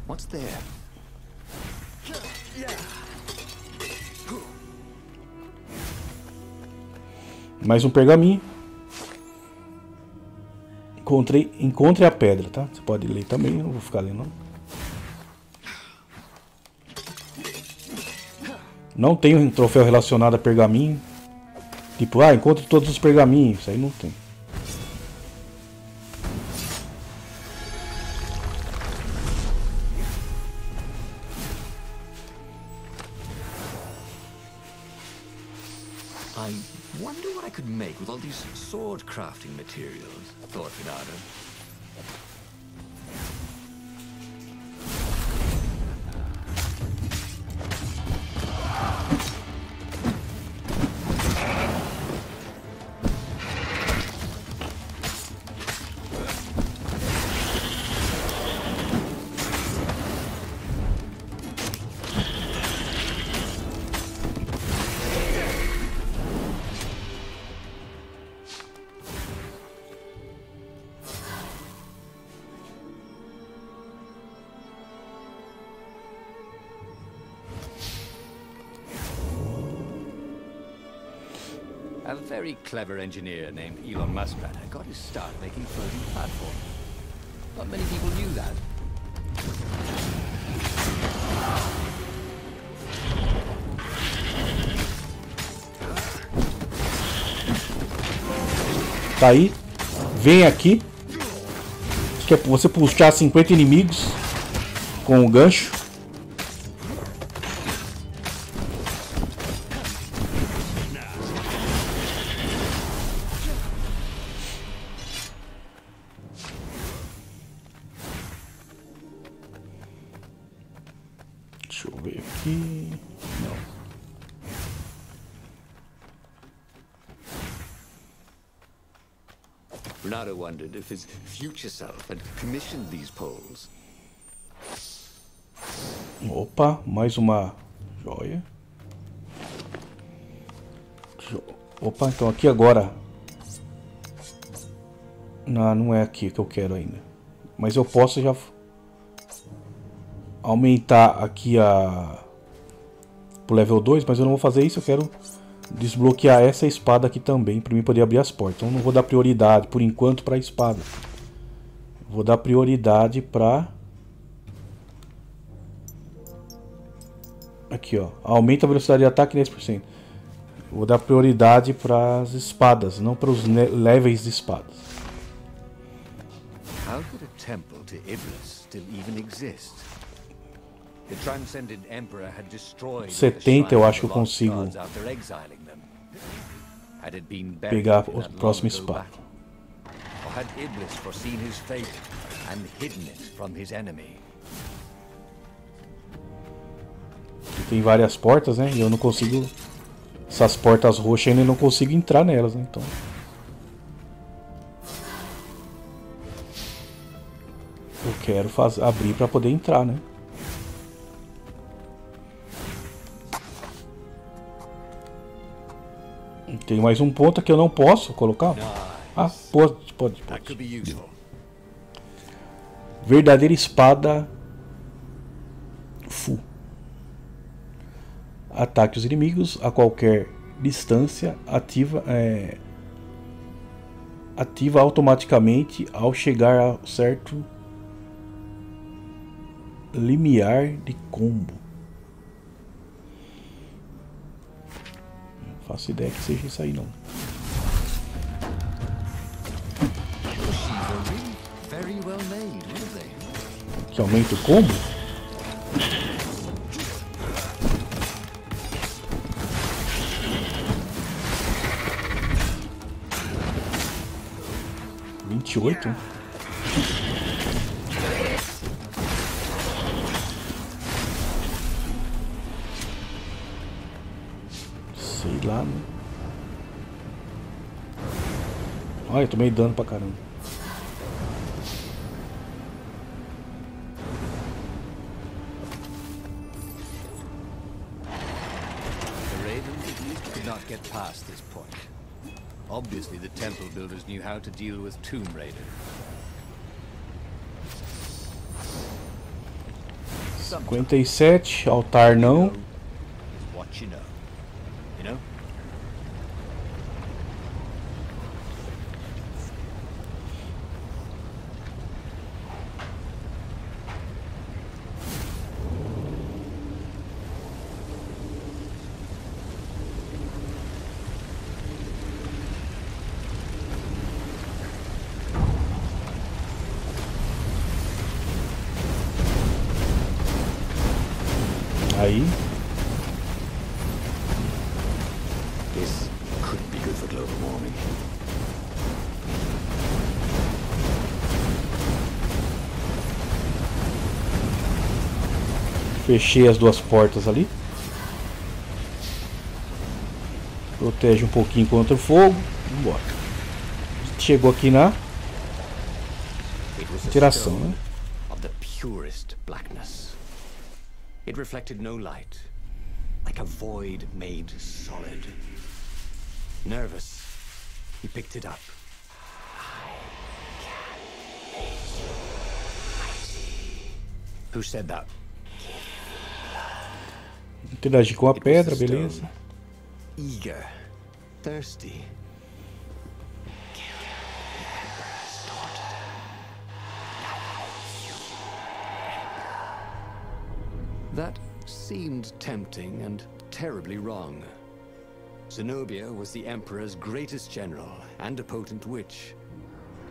What's there? Mais um pergaminho. Encontre a pedra, tá? Você pode ler também, não vou ficar lendo. Não tem um troféu relacionado a pergaminho. Tipo, encontre todos os pergaminhos. Isso aí não tem. I wonder what I could make with all these sword crafting materials, thought Renato. A very clever engineer named Elon Muskrat got his start making floating platforms. Not many people knew that. Tá aí. Vem aqui. Que é você puxar 50 inimigos com o gancho. Deixa eu ver aqui. Não. Renato wondered if his future self had commissioned these poles. Opa, mais uma joia. Opa, então aqui agora. Não, não é aqui que eu quero ainda. Mas eu posso já aumentar aqui pro level 2, mas eu não vou fazer isso, eu quero desbloquear essa espada aqui também, para mim poder abrir as portas. Então não vou dar prioridade por enquanto para a espada. Vou dar prioridade para... Aqui, ó. Aumenta a velocidade de ataque 10%. Vou dar prioridade para as espadas, não para os levels de espadas. How could a temple to Iblis still even exist? The transcendent emperor had destroyed 70 eu acho que eu consigo pegar a próxima espada. Or had Iblis foreseen his fate and hidden it from his enemy? Tem várias portas, né? E eu não consigo... Essas portas roxas ainda não consigo entrar nelas, né? Então... Eu quero abrir para poder entrar, né? Tem mais um ponto que eu não posso colocar. Ah, pode. Verdadeira espada full. Ataque os inimigos a qualquer distância. Ativa automaticamente ao chegar a certo limiar de combo. Não faço ideia que seja isso aí não. Que aumenta o combo? $28? Sei lá, né? Olha, eu tomei dano pra caramba. The Ravens could not get past this point. Obviously, the temple builders knew how to deal with Tomb Raider. 57, altar não. What you know. You know? Aí. This couldn't be good for global warming. Fechei as duas portas ali. Protege um pouquinho contra o fogo. Vambora. Chegou aqui na interação, né? Of the purest blackness. It reflected no light, like a void made solid. Nervous, he picked it up. Who said that? Interagir com a pedra, beleza. Eager, thirsty. That seemed tempting and terribly wrong. Zenobia was the Emperor's greatest general and a potent witch.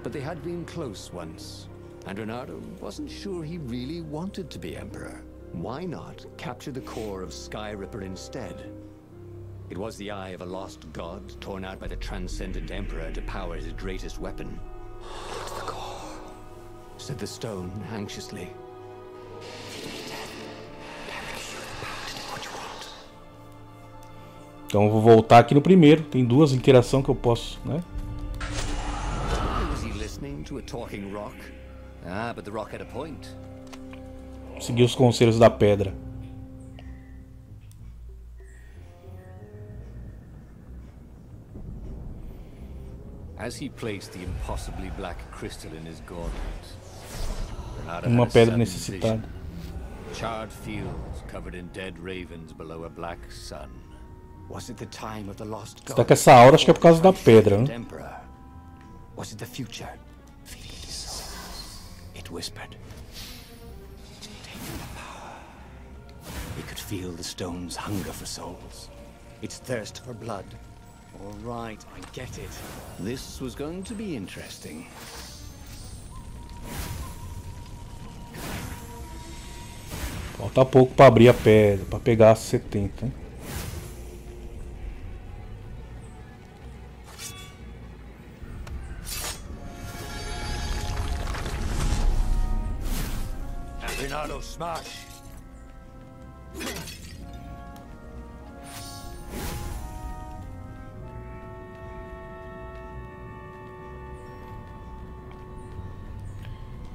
But they had been close once, and Renato wasn't sure he really wanted to be Emperor. Why not capture the core of Sky Ripper instead? It was the eye of a lost god torn out by the Transcendent Emperor to power his greatest weapon. It's the core, said the stone anxiously. Então eu vou voltar aqui no primeiro. Tem duas interações que eu posso, né? Was he listening to a talking rock? Ah, but the rock had a point. Seguir os conselhos da pedra. As he placed the impossibly black crystal in his gauntlet, Renata Uma had a pedra sudden necessitada. vision. Charred fields covered in dead ravens below a black sun. Was it the time of the lost Está god? com essa aura, acho que é por causa da pedra, né? Emperor? Was it the future? It whispered. Take the power. He could feel the stone's hunger for souls. Its thirst for blood. All right, I get it. This was going to be interesting. Falta pouco para abrir a pedra, para pegar as 70. Hein? Renato, smash!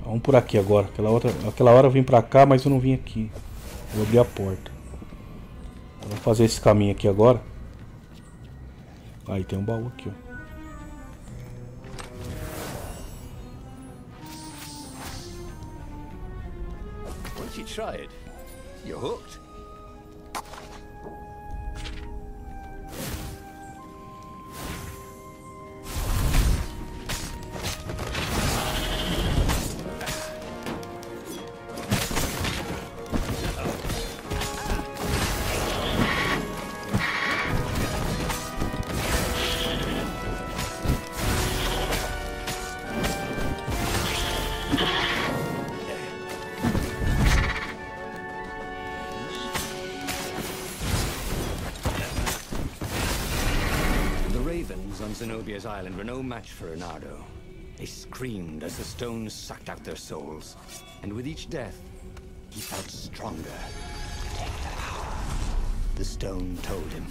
Vamos por aqui agora. Aquela hora eu vim pra cá, mas eu não vim aqui. Vou abrir a porta. Então, vou fazer esse caminho aqui agora. Aí tem um baú aqui, ó. Once you try it, you're hooked. On Zenobia's island were no match for Renato. They screamed as the stones sucked out their souls. And with each death, he felt stronger. Take the power. The stone told him.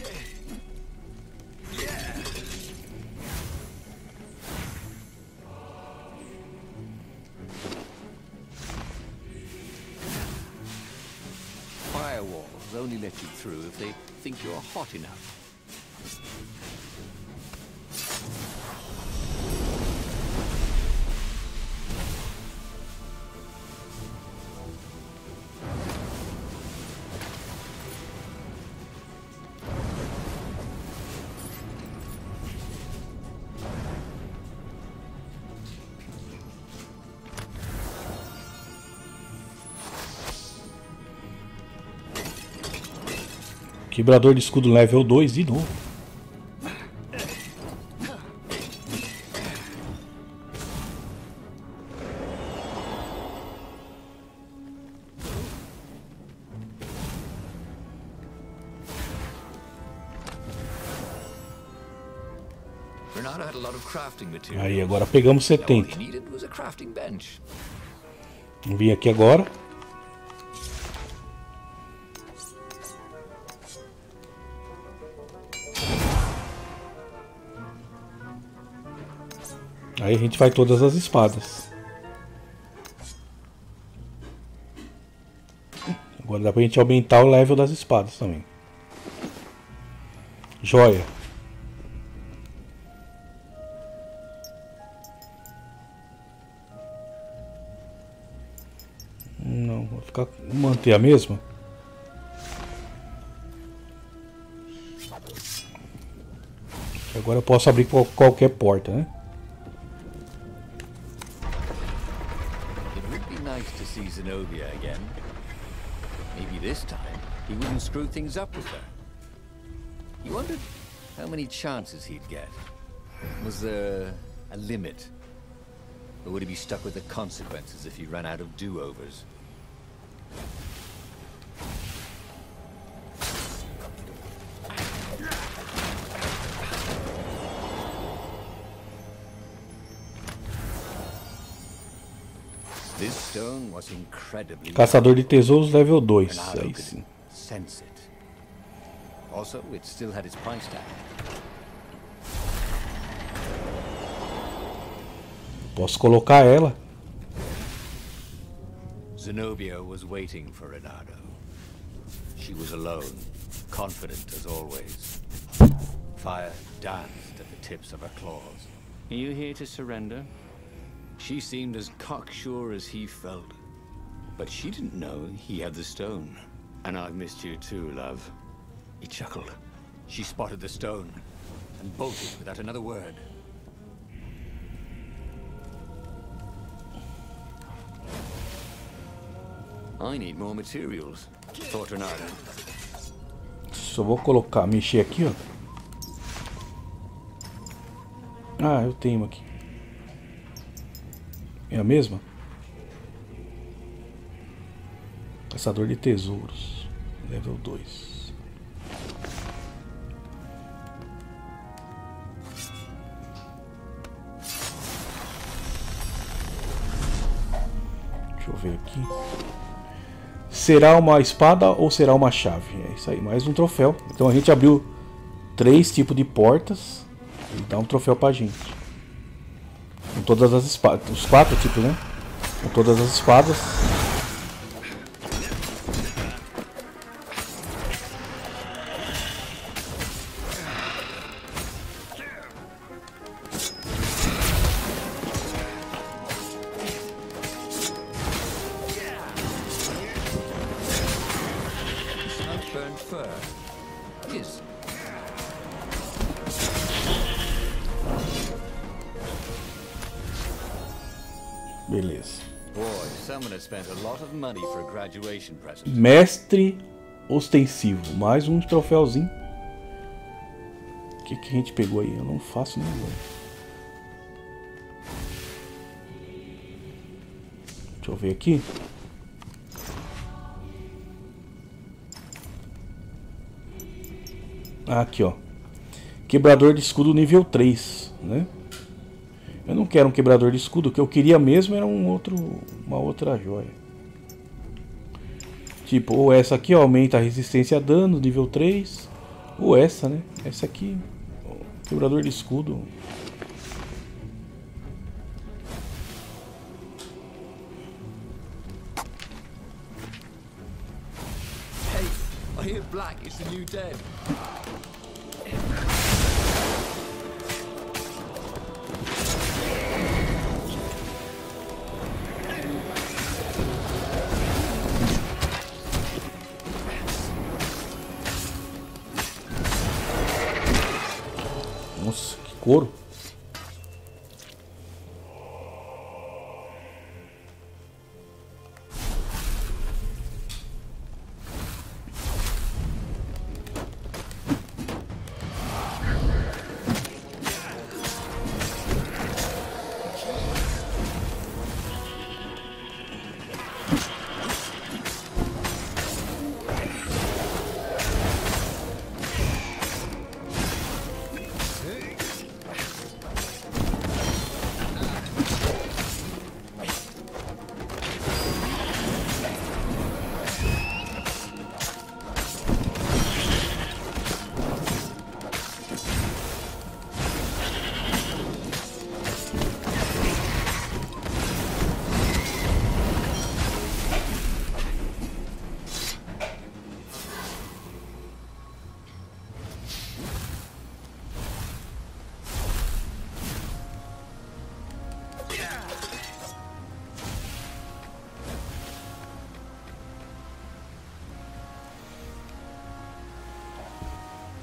Firewalls only let you through if they think you're hot enough. Quebrador de escudo level 2 de novo. Renato had a lot of crafting material. Aí, agora pegamos 70. All he needed was a crafting bench. Vamos vir aqui agora. Aí a gente vai todas as espadas. Agora dá pra gente aumentar o level das espadas também. Joia. Não, vou ficar, vou manter a mesma. Agora eu posso abrir qualquer porta, né? Nice to see Zenobia again. Maybe this time he wouldn't screw things up with her. He wondered how many chances he'd get. Was there a limit? Or would he be stuck with the consequences if he ran out of do-overs? This stone was incredibly Caçador de tesouros level 2. Aí sim. Sense it. Also, it still had its price tag. Posso colocar ela. Zenobia was waiting for Renato. She was alone, confident as always. Fire danced at the tips of her claws. Are you here to surrender? She seemed as cocksure as he felt. But she didn't know he had the stone. And I've missed you too, love. He chuckled. She spotted the stone and bolted without another word. I need more materials, thought Renato. Só vou colocar, mexer aqui, ó. Ah, eu tenho aqui. É a mesma? Caçador de tesouros. Level 2. Deixa eu ver aqui. Será uma espada ou será uma chave? É isso aí, mais um troféu. Então a gente abriu 3 tipos de portas. E dá um troféu pra gente. Com todas as espadas. Os 4 tipos, né? Com todas as espadas. Beleza. Mestre ostensivo. Mais um troféuzinho. O que a gente pegou aí? Eu não faço nem ideia. Deixa eu ver aqui. Aqui, ó. Quebrador de escudo nível 3, né? Eu não quero um quebrador de escudo. O que eu queria mesmo era uma outra joia. Tipo, ou essa aqui, ó, aumenta a resistência a dano, nível 3. Ou essa, né? Essa aqui, quebrador de escudo. Hey, I hear black is the new dead. Nossa, que couro.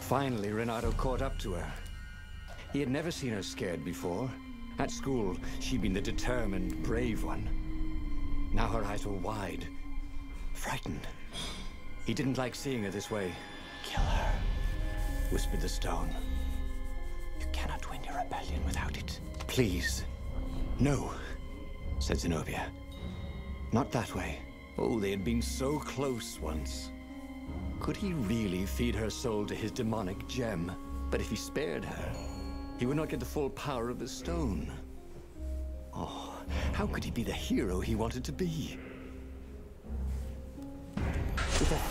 Finally, Renato caught up to her. He had never seen her scared before. At school, she'd been the determined, brave one. Now her eyes were wide, frightened. He didn't like seeing her this way. Kill her, whispered the stone. You cannot win your rebellion without it. Please. No, said Zenobia. Not that way. Oh, they had been so close once. Could he really feed her soul to his demonic gem? But if he spared her, he would not get the full power of the stone. Oh, how could he be the hero he wanted to be?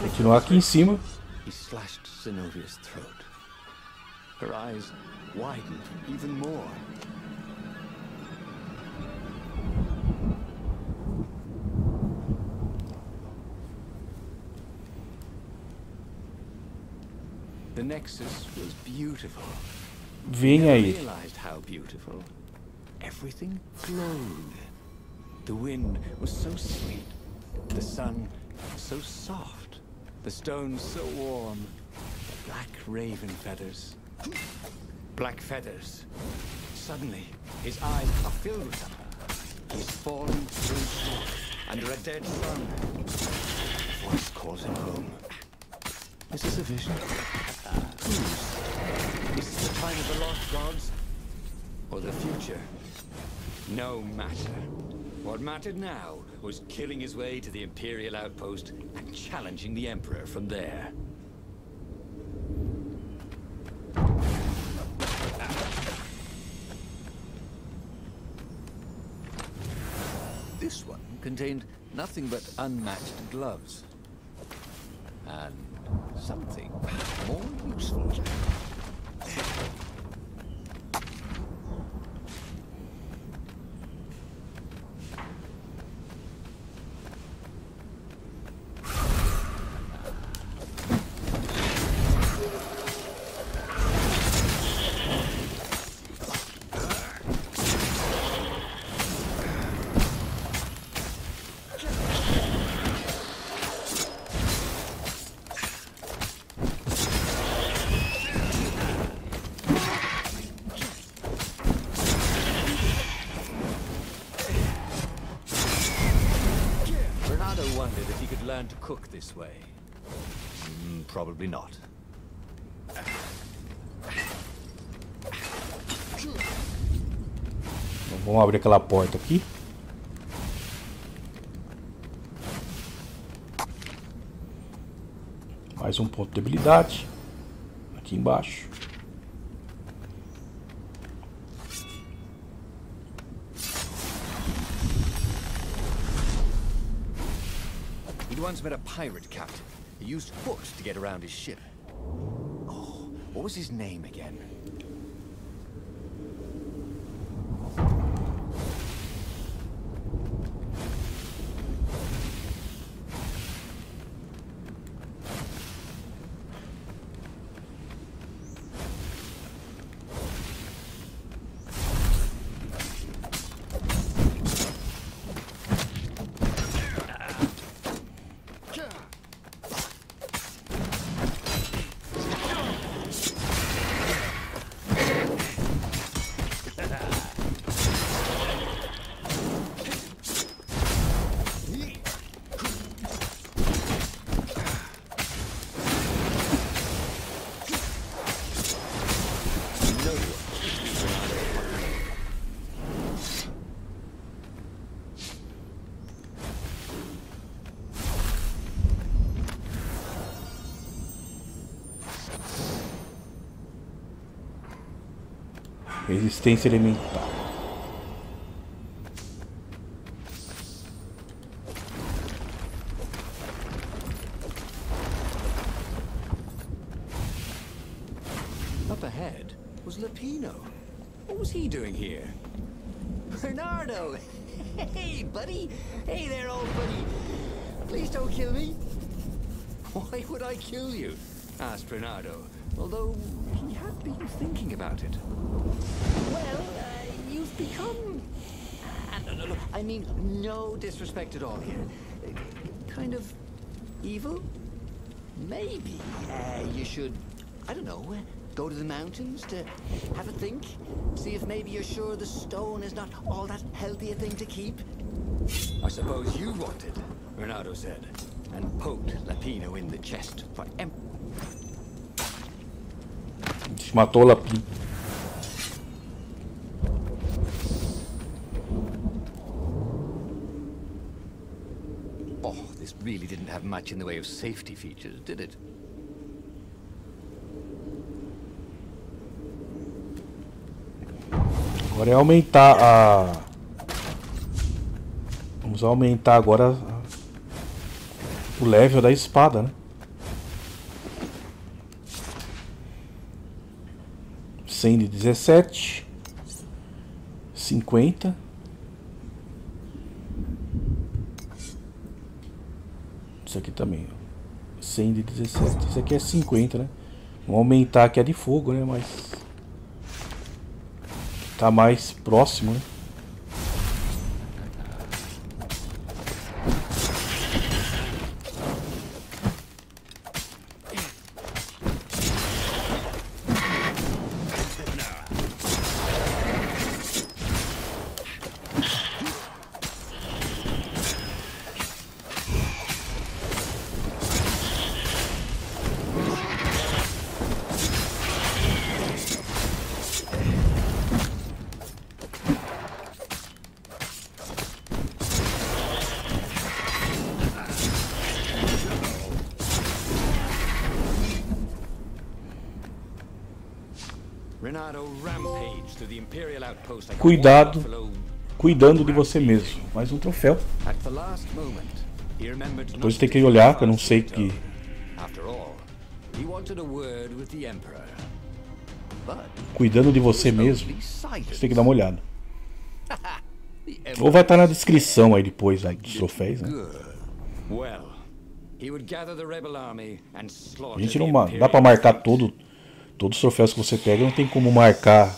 Continuar aqui em cima. He slashed Zenobia's throat. Her eyes widened even more. The Nexus was beautiful. Vem aí. Realized how beautiful. Everything glowed. The wind was so sweet, The sun so soft, the stones so warm, the black raven feathers. Black feathers. Suddenly, his eyes are filled with them. He's falling through smoke under a dead sun. A voice calls him home. Is this a vision? Whose? Is this the time of the lost gods? Or the future? No matter. What mattered now was killing his way to the Imperial outpost and challenging the Emperor from there. This one contained nothing but unmatched gloves. And something more useful. Learn to cook this way? Probably not. Então, vamos abrir aquela porta aqui. Mais um ponto de debilidade. Aqui embaixo. He'd once met a pirate captain. He used hooks to get around his ship. Oh, what was his name again? Resistência elementar. Up ahead was Lapino. What was he doing here? Bernardo! Hey, buddy! Hey there, old buddy! Please don't kill me! Why would I kill you? Asked Bernardo, although he had been thinking about it. Well, you've become... look, I mean, no disrespect at all here. Kind of evil? Maybe you should, I don't know, go to the mountains to have a think? See if maybe you're sure the stone is not all that healthy a thing to keep? I suppose you wanted, Bernardo said, and poked Lapino in the chest for Matou o Lapino. Oh, this really didn't have much in the way of safety features, did it? Agora é aumentar a... Vamos aumentar agora o level da espada, né? 100 de 17, 50. Isso aqui também, 100 de 17. Isso aqui é 50, né? Vamos aumentar aqui a de fogo, né? Mas tá mais próximo, né? Renato rampaged through the Imperial outpost like Cuidado, a buffalo. cuidando de você mesmo. Mais um troféu. At the last moment, he remembered Depois not tem to que kill olhar, que eu não Fast sei Vito. que. After all, he wanted a word with the Emperor. But Cuidando de você mesmo. only silence. Você tem que dar uma olhada. The Ou vai estar na descrição aí depois aí, dos troféus, né? Well, he would gather the rebel army and A slaughter gente the não dá pra Imperial marcar fleet. todos os troféus que você pega, não tem como marcar.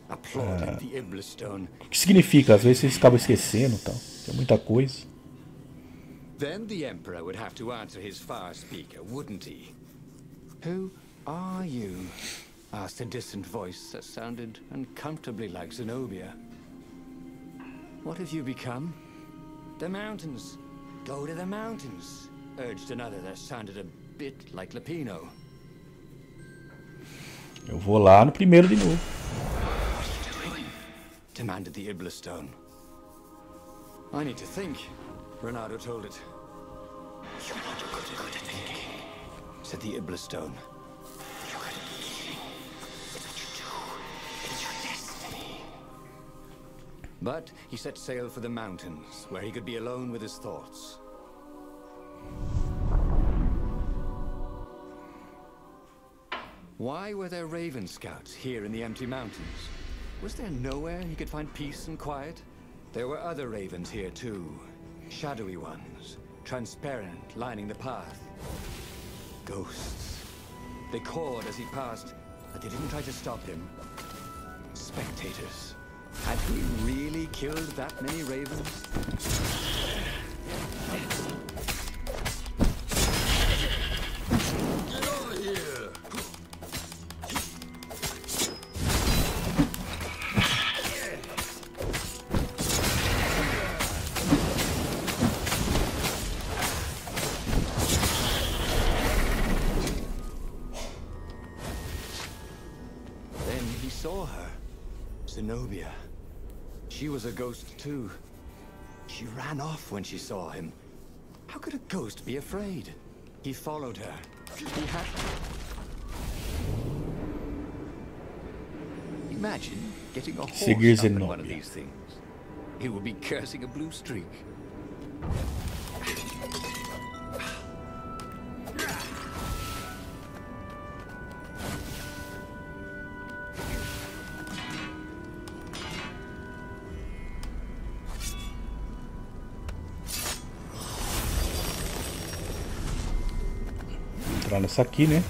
Applauded the Iblistone. O que significa? Às vezes vocês acabam esquecendo e tal. Tem muita coisa. Then the Emperor would have to answer his far speaker, wouldn't he? Who are you? Asked a distant voice that sounded uncomfortably like Zenobia. What have you become? The mountains. Go to the mountains, urged another that sounded a bit like Lapino. Eu vou lá no primeiro de novo. What are you doing? Demanded the Iblistone. I need to think, Renato told it. You're not good at thinking, said the Iblistone. You're good at thinking. It's what you do. It's your destiny. But he set sail for the mountains, where he could be alone with his thoughts. Why were there Raven Scouts here in the empty mountains? Was there nowhere he could find peace and quiet? There were other ravens here too. Shadowy ones, transparent, lining the path. Ghosts. They cawed as he passed, but they didn't try to stop him. Spectators. Had he really killed that many ravens? Get over here! Then he saw her. Zenobia. She was a ghost too. She ran off when she saw him. How could a ghost be afraid? He followed her. He had... Imagine getting a Seguir horse up in one of Zenobia. these things. He would be cursing a blue streak. Entrar nessa aqui, né?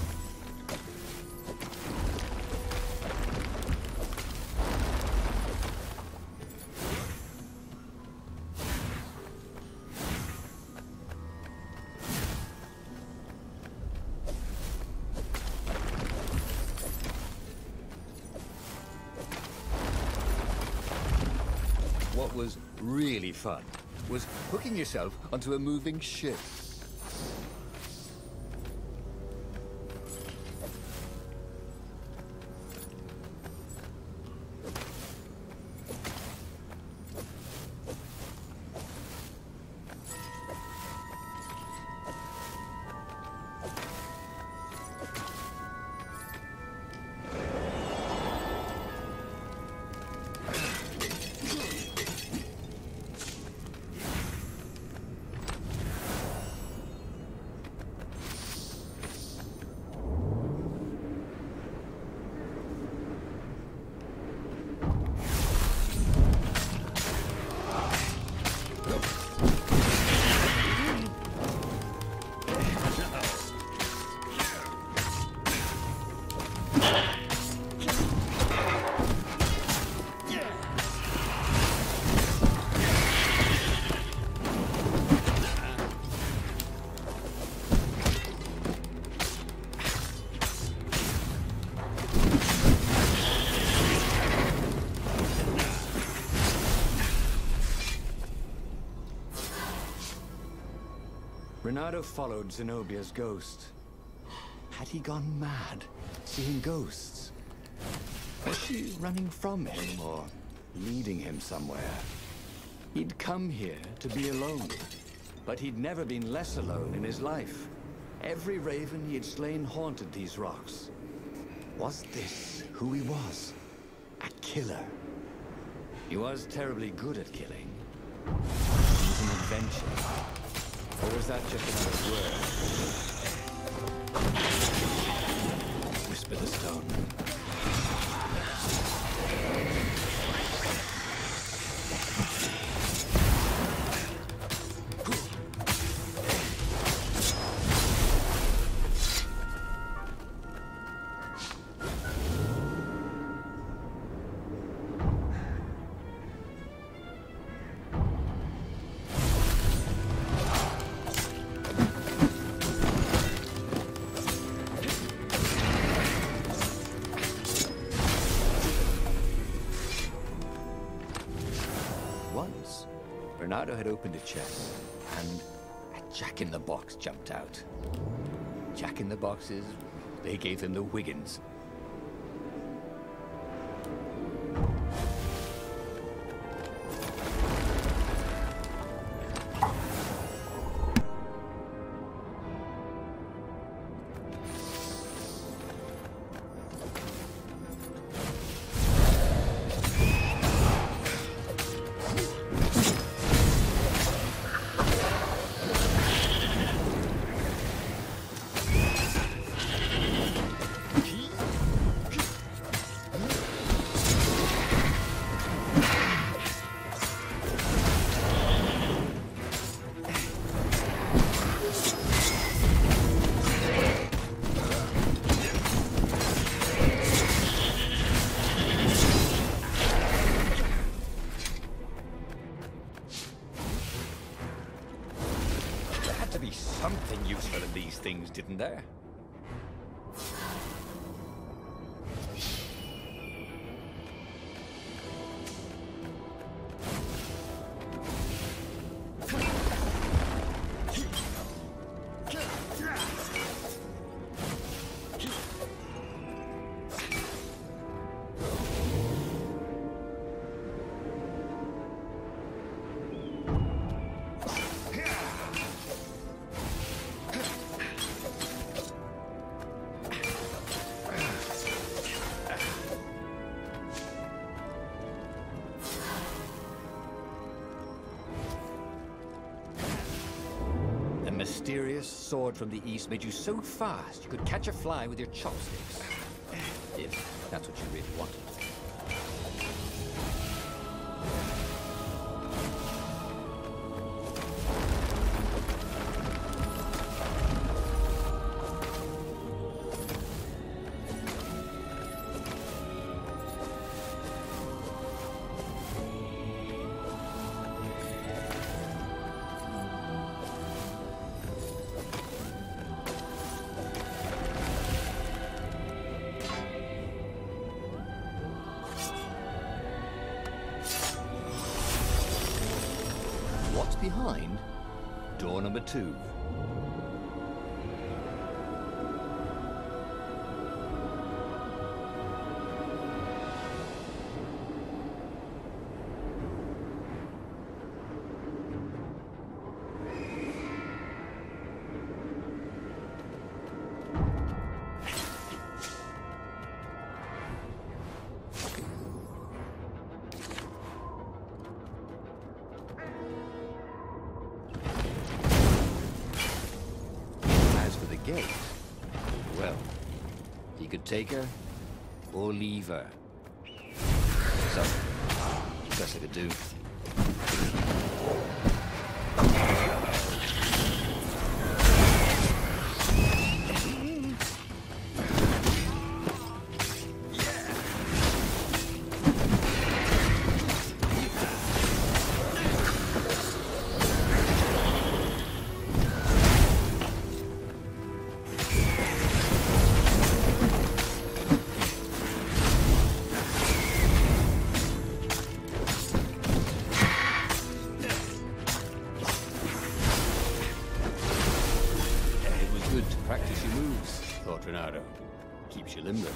What was really fun was hooking yourself onto a moving ship. Renato followed Zenobia's ghost. Had he gone mad, seeing ghosts? Was she running from him or leading him somewhere? He'd come here to be alone, but he'd never been less alone in his life. Every raven he had slain haunted these rocks. Was this who he was? A killer? He was terribly good at killing. He was an adventure. Or was that just another word? Whisper the stone. Bernardo had opened a chest, and a jack-in-the-box jumped out. Jack-in-the-boxes, they gave him the Wiggins. Something useful in these things, didn't there? Mysterious sword from the east made you so fast you could catch a fly with your chopsticks. If that's what you really wanted. What's behind door number 2? Gate. Well, he could take her or leave her. So, best I could do. Practice your moves, thought Renato. Keeps you limber.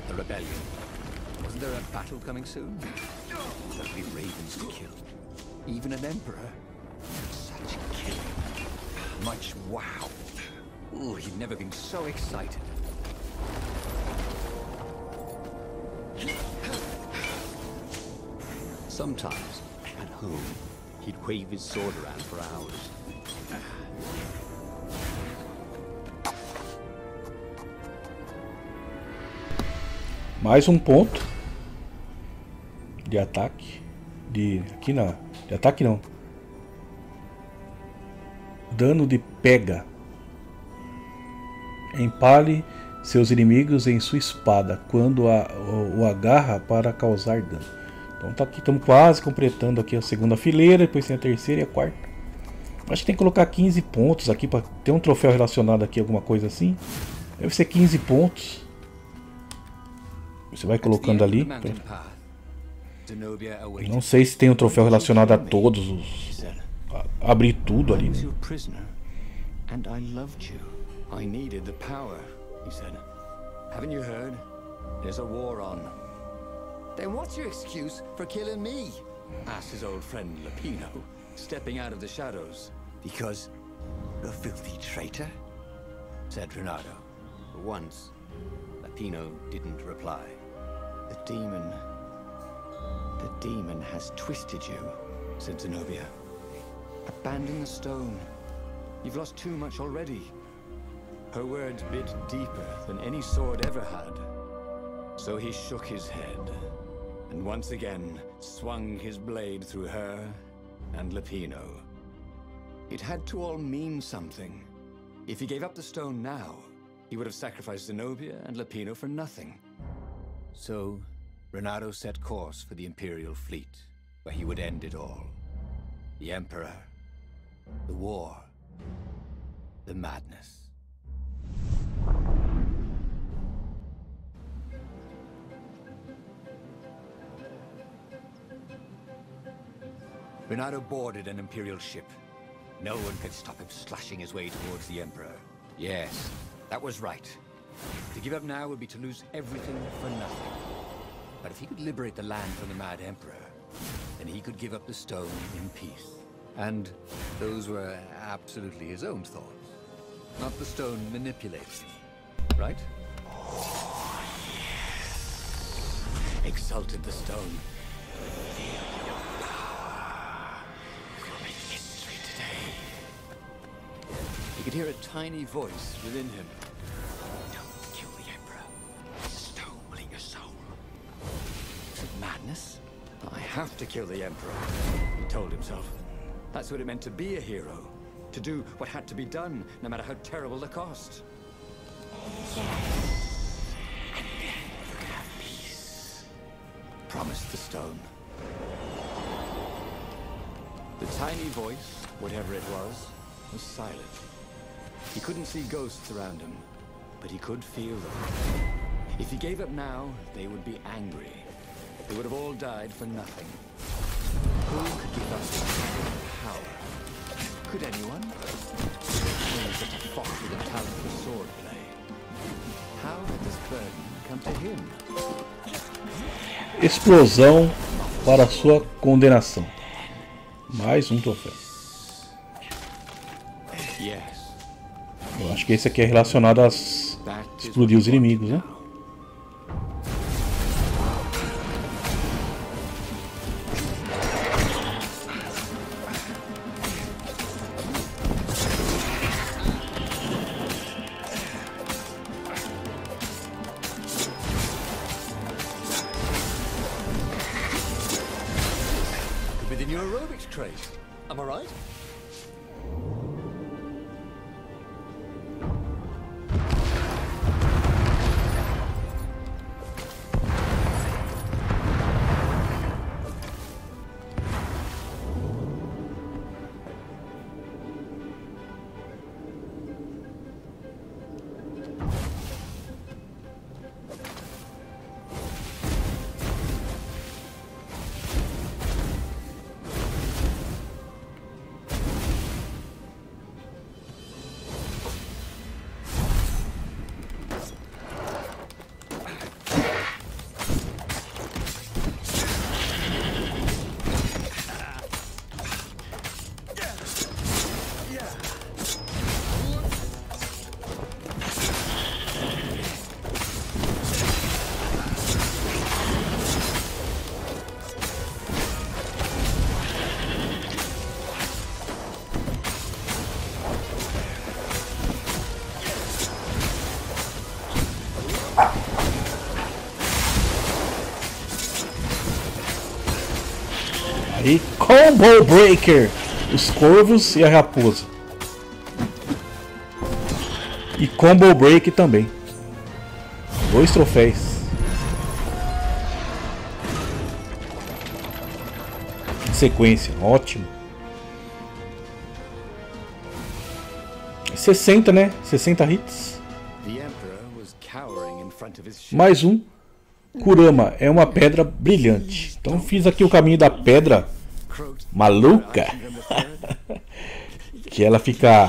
The rebellion. Wasn't there a battle coming soon? There'll be ravens to kill. Even an emperor. Such killing. Much wow. Ooh, he'd never been so excited. Sometimes, at home, he'd wave his sword around for hours. Mais um ponto de ataque. Aqui não. De ataque não. Dano de pega. Empale seus inimigos em sua espada quando o agarra para causar dano. Então tá aqui, estamos quase completando aqui a segunda fileira, depois tem a terceira e a quarta. Acho que tem que colocar 15 pontos aqui para ter um troféu relacionado aqui, alguma coisa assim. Deve ser 15 pontos. Você vai colocando ali. Não sei se tem um troféu relacionado a todos os... abrir tudo ali, né? I needed the power, he said. Haven't you heard? There's a war on. Then what's your excuse for killing me? Asked his old friend Lapino, stepping out of the shadows. Because you're a filthy traitor? Said Renato. Once, Lapino didn't reply. The demon has twisted you, said Zenobia. Abandon the stone. You've lost too much already. Her words bit deeper than any sword ever had. So he shook his head, and once again swung his blade through her and Lapino. It had to all mean something. If he gave up the stone now, he would have sacrificed Zenobia and Lapino for nothing. So, Renato set course for the Imperial fleet, where he would end it all. The Emperor, the war, the madness. Renato boarded an Imperial ship. No one could stop him slashing his way towards the Emperor. Yes, that was right. To give up now would be to lose everything for nothing. But if he could liberate the land from the Mad Emperor, then he could give up the stone in peace. And those were absolutely his own thoughts, not the stone manipulating him, right? Oh, yes, exulted the stone. He could hear a tiny voice within him. Don't kill the Emperor. The stone will eat your soul. Is it madness? I have to kill the Emperor, he told himself. That's what it meant to be a hero. To do what had to be done, no matter how terrible the cost. Yes. And then you can have peace, promised the stone. The tiny voice, whatever it was silent. He couldn't see ghosts around him, but he could feel them. If he gave up now, they would be angry. They would have all died for nothing. Who could give up their power? Could anyone? Only such a fox with a talent for swordplay. How had this burden come to him? Explosão para sua condenação. Mais um troféu. Yes. Eu acho que esse aqui é relacionado a explodir os inimigos, né? Could be the new aerobics trace. Am I right? Aí, Combo Breaker. Os corvos e a raposa. E Combo Break também. 2 troféus. Em sequência, ótimo. 60, né? 60 hits. Mais um. Kurama é uma pedra brilhante. Então fiz aqui o caminho da pedra maluca. Que ela fica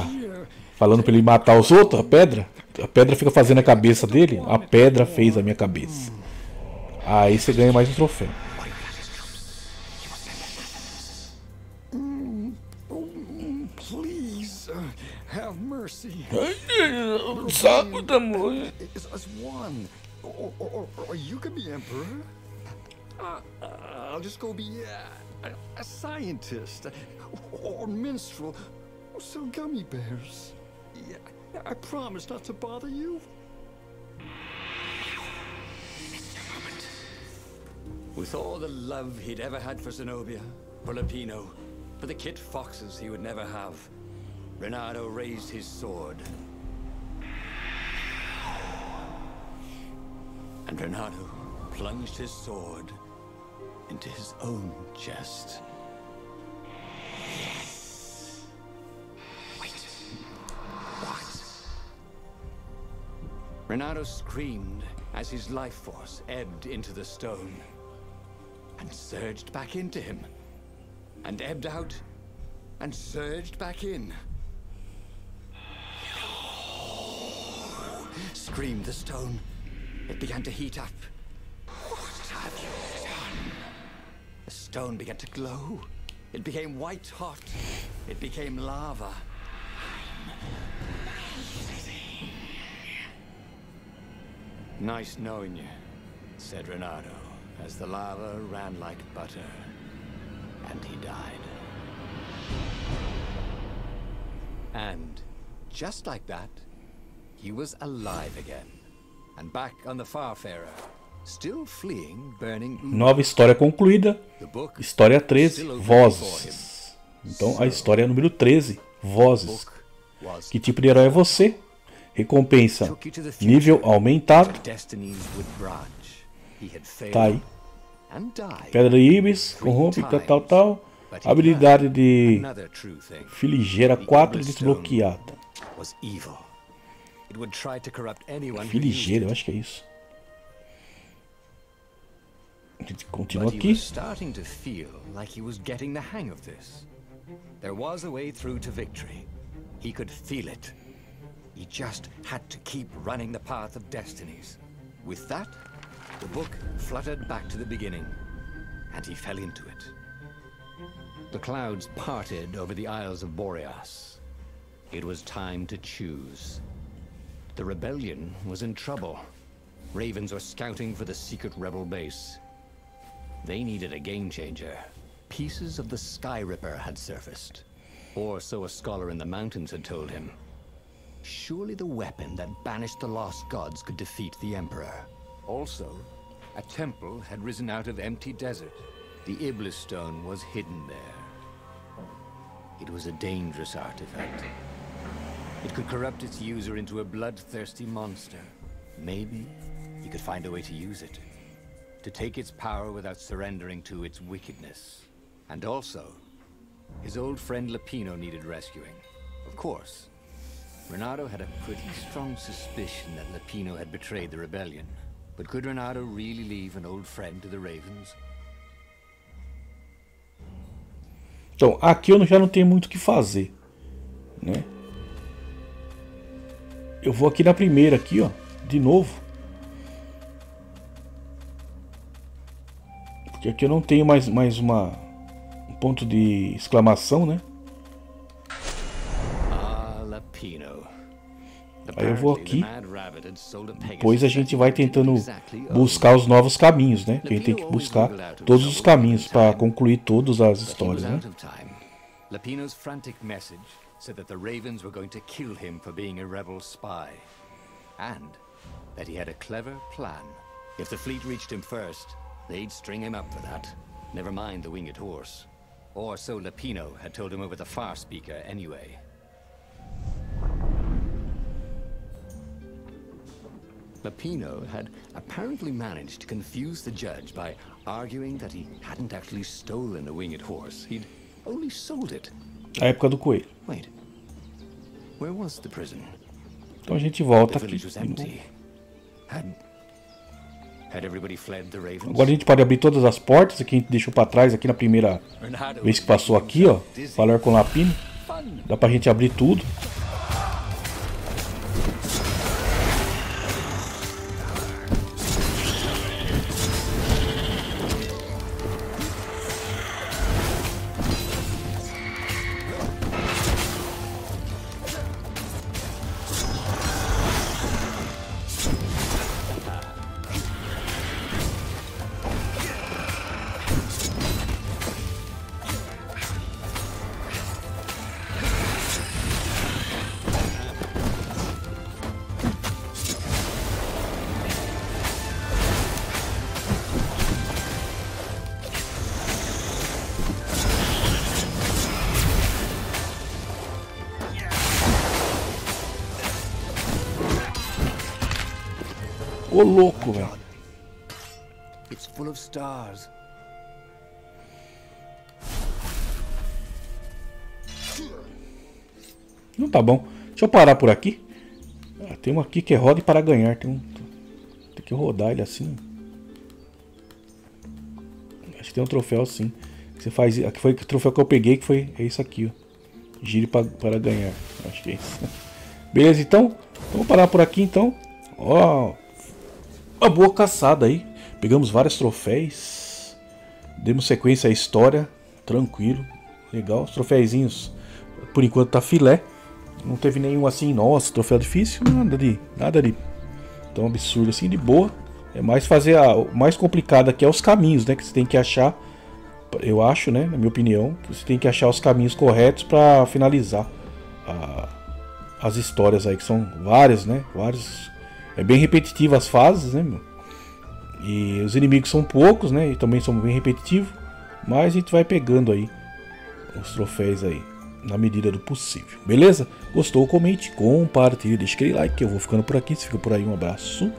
falando pra ele matar os outros, a pedra. A pedra fica fazendo a cabeça dele. A pedra fez a minha cabeça. Aí você ganha mais um troféu. Please, have mercy. Saco da mãe. It's us one. Or you could be emperor. I'll just go be a scientist or minstrel or sell gummy bears. Yeah, I promise not to bother you. With all the love he'd ever had for Zenobia, for Lupino, for the kit foxes he would never have, Renato raised his sword. And Renato plunged his sword into his own chest. Wait. What? Renato screamed as his life force ebbed into the stone and surged back into him, and ebbed out and surged back in. Screamed the stone. It began to heat up. What have you done? The stone began to glow. It became white hot. It became lava. Nice knowing you, said Renato, as the lava ran like butter. And he died. And just like that, he was alive again. And back on the Farfarer, still fleeing burning. Nova história concluída. História 13, Vozes. Então a história número 13, Vozes. Que tipo de herói é você? Recompensa nível aumentado. Tá aí. Pedra de Ibis, corrompe, tal. Habilidade de Filigeira 4 desbloqueada. Filigeira, eu acho que é isso. A gente continua aqui. There was a way through to victory. He could feel it. He just had to keep running the path of Destinies. With that, the book fluttered back to the beginning, and he fell into it. The clouds parted over the Isles of Boreas. It was time to choose. The rebellion was in trouble. Ravens were scouting for the secret rebel base. They needed a game changer. Pieces of the Sky Ripper had surfaced, or so a scholar in the mountains had told him. Surely the weapon that banished the lost gods could defeat the Emperor. Also, a temple had risen out of empty desert. The Iblis stone was hidden there. It was a dangerous artifact. It could corrupt its user into a bloodthirsty monster. Maybe he could find a way to use it, to take its power without surrendering to its wickedness. And also, his old friend Lupino needed rescuing. Of course, Renato had a pretty strong suspicion that Lupino had betrayed the rebellion. But could Renato really leave an old friend to the Ravens? Então, aqui eu já não tenho muito o que fazer, né? Eu vou aqui na primeira aqui, ó, de novo. Porque aqui eu não tenho mais um ponto de exclamação, né? Aí eu vou aqui. Depois a gente vai tentando buscar os novos caminhos, né? Que a gente tem que buscar todos os caminhos para concluir todas as histórias, né? Lupino's frantic message said that the Ravens were going to kill him for being a rebel spy, and that he had a clever plan. If the fleet reached him first, they'd string him up for that. Never mind the winged horse. Or so Lapino had told him over the far speaker anyway. Lapino had apparently managed to confuse the judge by arguing that he hadn't actually stolen a winged horse. He'd only sold it. A época do coelho. Wait. Where was the prison? Então a gente volta The aqui. village was empty. Had everybody fled the Ravens? Agora a gente pode abrir todas as portas que a gente deixou pra trás aqui na primeira vez que passou aqui, ó. Falar com o Lapino. Dá pra gente abrir tudo. Ô louco, velho. It's full of stars. Não tá bom. Deixa eu parar por aqui. Ah, tem um aqui que é roda para ganhar. Tem que rodar ele assim. Acho que tem um troféu assim. Você faz. Aqui foi o troféu que eu peguei, que foi isso aqui, ó. Gire para ganhar. Acho que é isso. Beleza, então. Vamos parar por aqui então. Ó. Uma boa caçada aí. Pegamos vários troféus. Demos sequência à história. Tranquilo. Legal. Os troféuzinhos, por enquanto, tá filé. Não teve nenhum assim, nossa, troféu difícil. Nada de tão absurdo assim, de boa. É mais fazer o mais complicado aqui é os caminhos, né? Que você tem que achar. Eu acho, né? Na minha opinião, que você tem que achar os caminhos corretos para finalizar as histórias aí, que são várias, né? Vários. É bem repetitiva as fases, né, meu? E os inimigos são poucos, né? E também são bem repetitivos. Mas a gente vai pegando aí os troféus aí, na medida do possível. Beleza? Gostou? Comente, compartilhe, deixa aquele like. Eu vou ficando por aqui. Se fica por aí, um abraço.